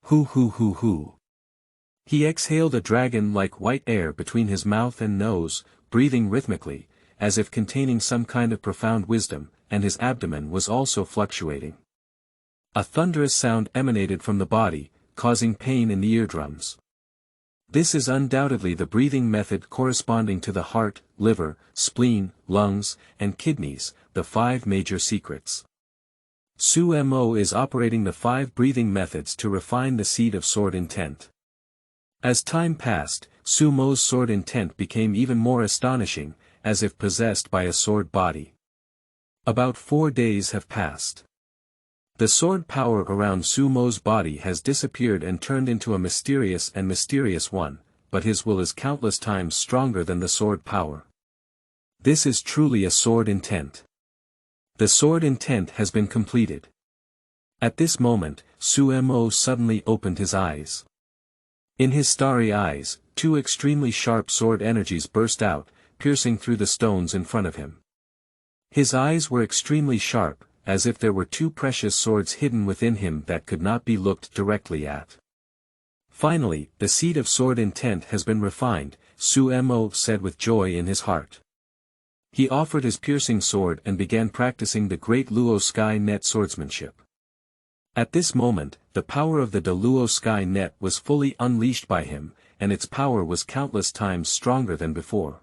Hoo hoo hoo hoo. He exhaled a dragon-like white air between his mouth and nose, breathing rhythmically, as if containing some kind of profound wisdom, and his abdomen was also fluctuating. A thunderous sound emanated from the body, causing pain in the eardrums. This is undoubtedly the breathing method corresponding to the heart, liver, spleen, lungs, and kidneys, the 5 major secrets. Xu Mo is operating the 5 breathing methods to refine the seed of sword intent. As time passed, Xu Mo's sword intent became even more astonishing, as if possessed by a sword body. About 4 days have passed. The sword power around Xu Mo's body has disappeared and turned into a mysterious one, but his will is countless times stronger than the sword power. This is truly a sword intent. The sword intent has been completed. At this moment, Xu Mo suddenly opened his eyes. In his starry eyes, 2 extremely sharp sword energies burst out, piercing through the stones in front of him. His eyes were extremely sharp, as if there were 2 precious swords hidden within him that could not be looked directly at. Finally, the seed of sword intent has been refined, Xu Mo said with joy in his heart. He offered his piercing sword and began practicing the great Luo sky net swordsmanship. At this moment, the power of the Luo sky net was fully unleashed by him, and its power was countless times stronger than before.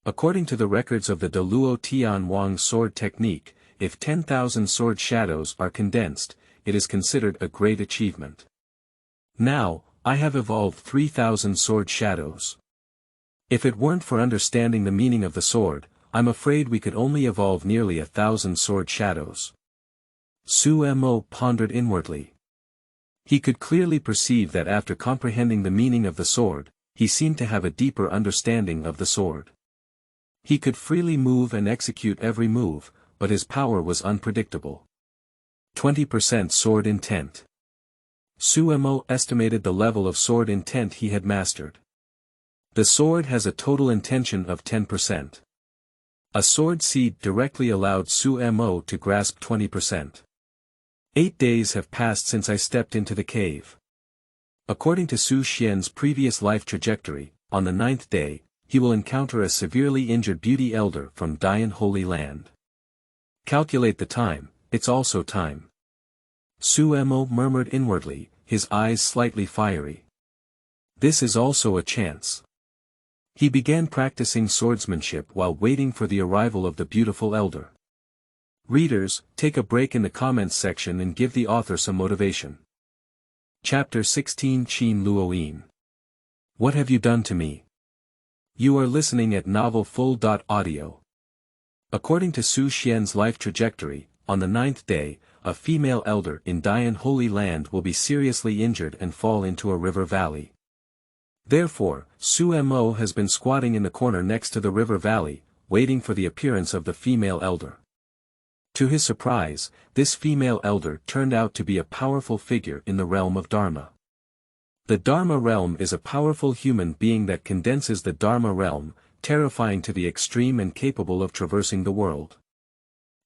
According to the records of the Luo Tian Wang sword technique, if 10,000 sword shadows are condensed, it is considered a great achievement. Now, I have evolved 3,000 sword shadows. If it weren't for understanding the meaning of the sword, I'm afraid we could only evolve nearly 1,000 sword shadows. Xu Mo pondered inwardly. He could clearly perceive that after comprehending the meaning of the sword, he seemed to have a deeper understanding of the sword. He could freely move and execute every move, but his power was unpredictable. 20% sword intent. Xu Mo estimated the level of sword intent he had mastered. The sword has a total intention of 10%. A sword seed directly allowed Xu Mo to grasp 20%. 8 days have passed since I stepped into the cave. According to Su Xian's previous life trajectory, on the 9th day, he will encounter a severely injured beauty elder from Dayan Holy Land. Calculate the time, it's also time. Xu Mo murmured inwardly, his eyes slightly fiery. This is also a chance. He began practicing swordsmanship while waiting for the arrival of the beautiful elder. Readers, take a break in the comments section and give the author some motivation. Chapter 16 Qin Luoyin. What have you done to me? You are listening at Novel Full.audio. According to Xu Xian's life trajectory, on the 9th day, a female elder in Dayan Holy Land will be seriously injured and fall into a river valley. Therefore, Xu Mo has been squatting in the corner next to the river valley, waiting for the appearance of the female elder. To his surprise, this female elder turned out to be a powerful figure in the realm of Dharma. The Dharma realm is a powerful human being that condenses the Dharma realm, terrifying to the extreme and capable of traversing the world.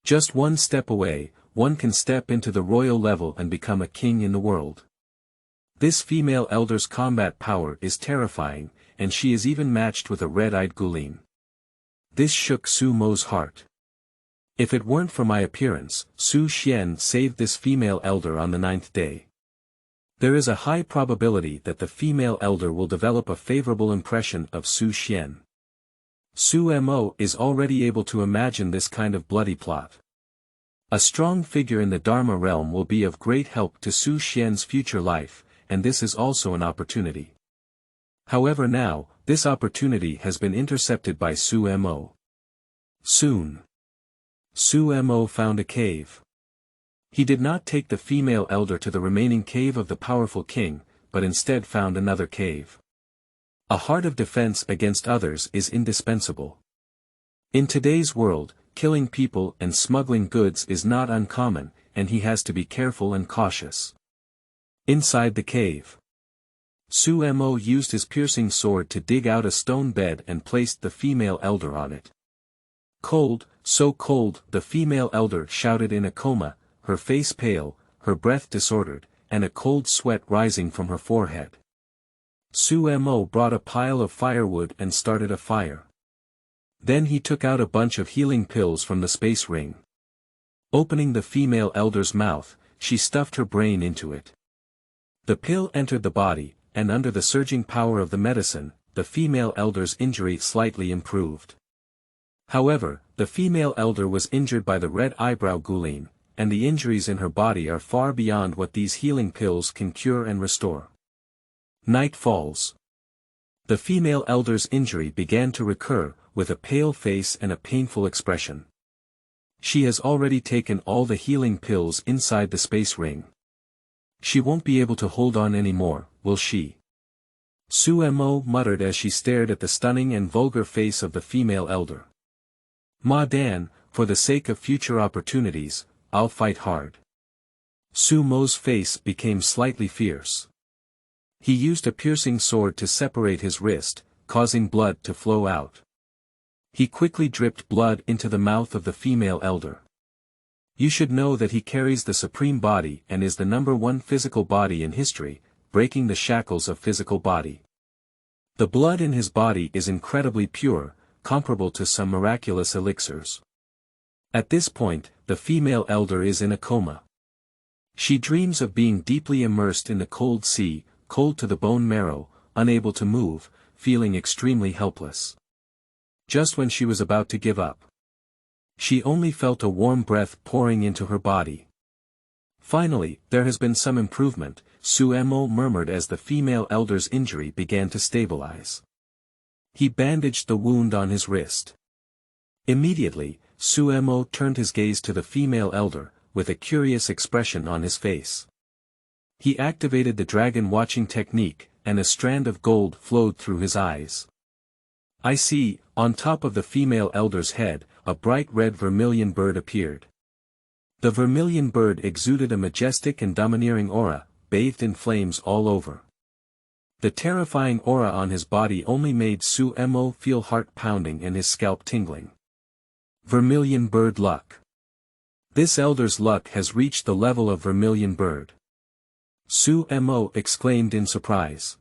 Just one step away, one can step into the royal level and become a king in the world. This female elder's combat power is terrifying, and she is even matched with a red-eyed Guilin. This shook Xu Mo's heart. If it weren't for my appearance, Xu Xian saved this female elder on the 9th day. There is a high probability that the female elder will develop a favorable impression of Xu Xian. Xu Mo is already able to imagine this kind of bloody plot. A strong figure in the Dharma realm will be of great help to Xu Xian's future life, and this is also an opportunity. However now, this opportunity has been intercepted by Xu Mo. Soon, Xu Mo found a cave. He did not take the female elder to the remaining cave of the powerful king, but instead found another cave. A heart of defense against others is indispensable. In today's world, killing people and smuggling goods is not uncommon, and he has to be careful and cautious. Inside the cave, Xu Mo used his piercing sword to dig out a stone bed and placed the female elder on it. Cold, so cold, the female elder shouted in a coma, her face pale, her breath disordered, and a cold sweat rising from her forehead. Xu Mo brought a pile of firewood and started a fire. Then he took out a bunch of healing pills from the space ring. Opening the female elder's mouth, she stuffed her brain into it. The pill entered the body, and under the surging power of the medicine, the female elder's injury slightly improved. However, the female elder was injured by the red eyebrow Guilin, and the injuries in her body are far beyond what these healing pills can cure and restore. Night falls. The female elder's injury began to recur, with a pale face and a painful expression. She has already taken all the healing pills inside the space ring. She won't be able to hold on anymore, will she? Xu Mo muttered as she stared at the stunning and vulgar face of the female elder. Maiden, for the sake of future opportunities, I'll fight hard. Xu Mo's face became slightly fierce. He used a piercing sword to separate his wrist, causing blood to flow out. He quickly dripped blood into the mouth of the female elder. You should know that he carries the supreme body and is the #1 physical body in history, breaking the shackles of physical body. The blood in his body is incredibly pure, comparable to some miraculous elixirs. At this point, the female elder is in a coma. She dreams of being deeply immersed in the cold sea, cold to the bone marrow, unable to move, feeling extremely helpless. Just when she was about to give up, she only felt a warm breath pouring into her body. Finally, there has been some improvement, Xu Mo murmured as the female elder's injury began to stabilize. He bandaged the wound on his wrist. Immediately, Xu Mo turned his gaze to the female elder, with a curious expression on his face. He activated the dragon watching technique, and a strand of gold flowed through his eyes. I see, on top of the female elder's head, a bright red vermilion bird appeared. The vermilion bird exuded a majestic and domineering aura, bathed in flames all over. The terrifying aura on his body only made Xu Mo feel heart pounding and his scalp tingling. Vermilion bird luck. This elder's luck has reached the level of vermilion bird. Xu Mo exclaimed in surprise.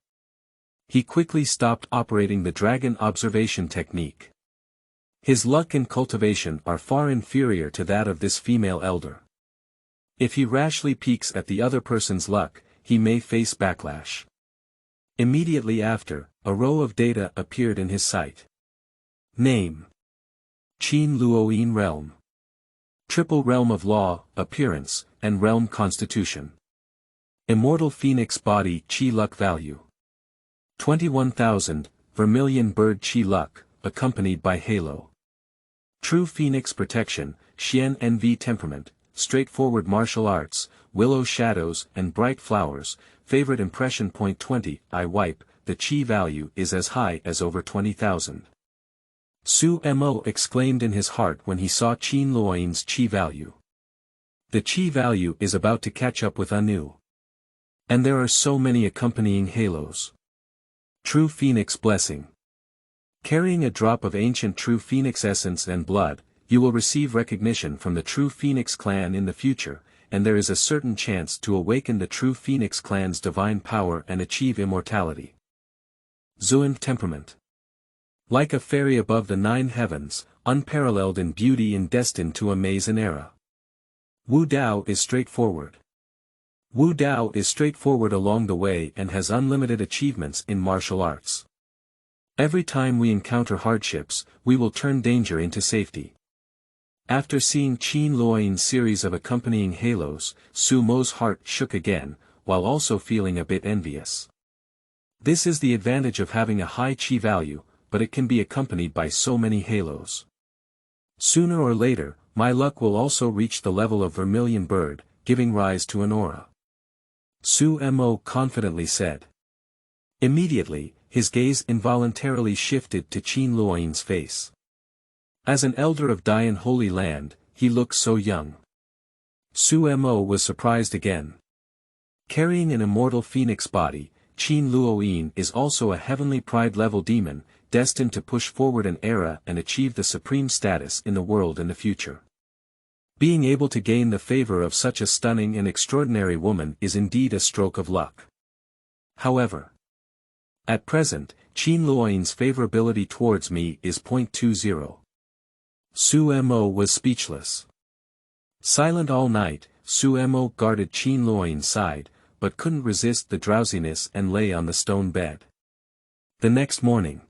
He quickly stopped operating the dragon observation technique. His luck and cultivation are far inferior to that of this female elder. If he rashly peeks at the other person's luck, he may face backlash. Immediately after, a row of data appeared in his sight. Name: Qin Luoyin Realm. Triple Realm of Law, Appearance, and Realm Constitution. Immortal Phoenix Body Qi Luck Value 21,000, Vermilion Bird Chi Luck, accompanied by Halo. True Phoenix Protection, Xian NV Temperament, Straightforward Martial Arts, Willow Shadows and Bright Flowers, Favorite Impression Point 20, I wipe, the Chi value is as high as over 20,000. Xu Mo exclaimed in his heart when he saw Qin Luoyin's Chi value. The Chi value is about to catch up with Anu. And there are so many accompanying halos. True Phoenix Blessing. Carrying a drop of ancient True Phoenix essence and blood, you will receive recognition from the True Phoenix clan in the future, and there is a certain chance to awaken the True Phoenix clan's divine power and achieve immortality. Xuan Temperament. Like a fairy above the 9 heavens, unparalleled in beauty and destined to amaze an era. Wu Dao is straightforward. Wu Dao is straightforward along the way and has unlimited achievements in martial arts. Every time we encounter hardships, we will turn danger into safety. After seeing Qin Luoyin's series of accompanying halos, Xu Mo's heart shook again, while also feeling a bit envious. This is the advantage of having a high Qi value, but it can be accompanied by so many halos. Sooner or later, my luck will also reach the level of Vermilion Bird, giving rise to an aura. Xu Mo confidently said. Immediately, his gaze involuntarily shifted to Qin Luoyin's face. As an elder of Dayan Holy Land, he looked so young. Xu Mo was surprised again. Carrying an immortal phoenix body, Qin Luoyin is also a heavenly pride-level demon, destined to push forward an era and achieve the supreme status in the world in the future. Being able to gain the favor of such a stunning and extraordinary woman is indeed a stroke of luck. However, at present, Qin Luoyin's favorability towards me is 0.20. Xu Mo was speechless. Silent all night, Xu Mo guarded Qin Luoyin's side, but couldn't resist the drowsiness and lay on the stone bed. The next morning,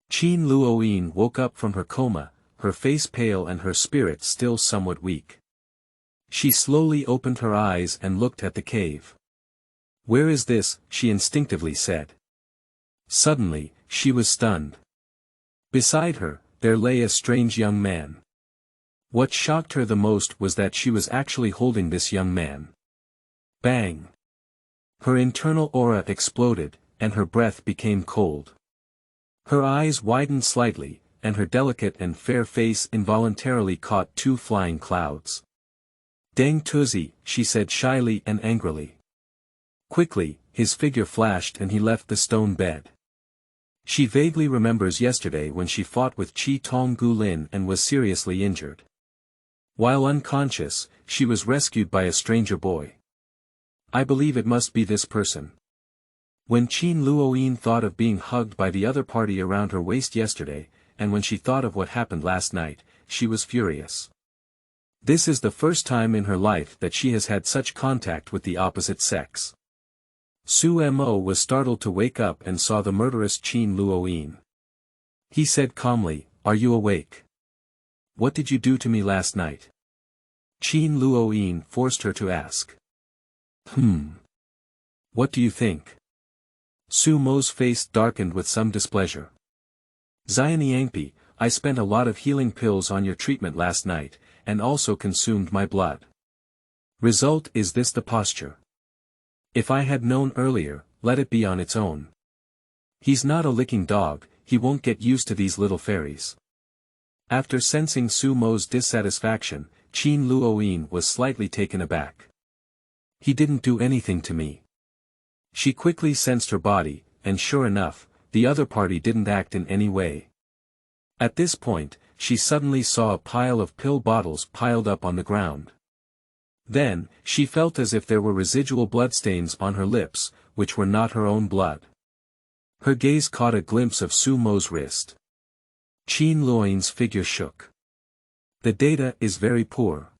Qin Luoyin woke up from her coma, her face pale and her spirit still somewhat weak. She slowly opened her eyes and looked at the cave. "Where is this?" she instinctively said. Suddenly, she was stunned. Beside her, there lay a strange young man. What shocked her the most was that she was actually holding this young man. Bang! Her internal aura exploded, and her breath became cold. Her eyes widened slightly, and her delicate and fair face involuntarily caught 2 flying clouds. "Deng Tuzi," she said shyly and angrily. Quickly, his figure flashed and he left the stone bed. She vaguely remembers yesterday when she fought with Qi Tong Gu Lin and was seriously injured. While unconscious, she was rescued by a stranger boy. I believe it must be this person. When Qin Luoyin thought of being hugged by the other party around her waist yesterday, and when she thought of what happened last night, she was furious. This is the first time in her life that she has had such contact with the opposite sex. Xu Mo was startled to wake up and saw the murderous Qin Luoyin. He said calmly, "Are you awake? What did you do to me last night?" Qin Luoyin forced her to ask. What do you think?" Xu Mo's face darkened with some displeasure. "Xianyangpi, I spent a lot of healing pills on your treatment last night, and also consumed my blood. Result is this: the posture. If I had known earlier, let it be on its own. He's not a licking dog, he won't get used to these little fairies." After sensing Xu Mo's dissatisfaction, Qin Luoyin was slightly taken aback. "He didn't do anything to me." She quickly sensed her body, and sure enough, the other party didn't act in any way. At this point, she suddenly saw a pile of pill bottles piled up on the ground. Then, she felt as if there were residual bloodstains on her lips, which were not her own blood. Her gaze caught a glimpse of Xu Mo's wrist. Qin Luoyin's figure shook. "The data is very poor.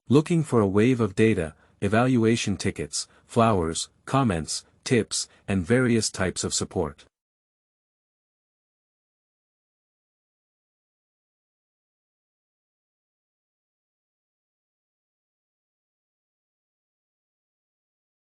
Looking for a wave of data, evaluation tickets, flowers, comments, tips, and various types of support.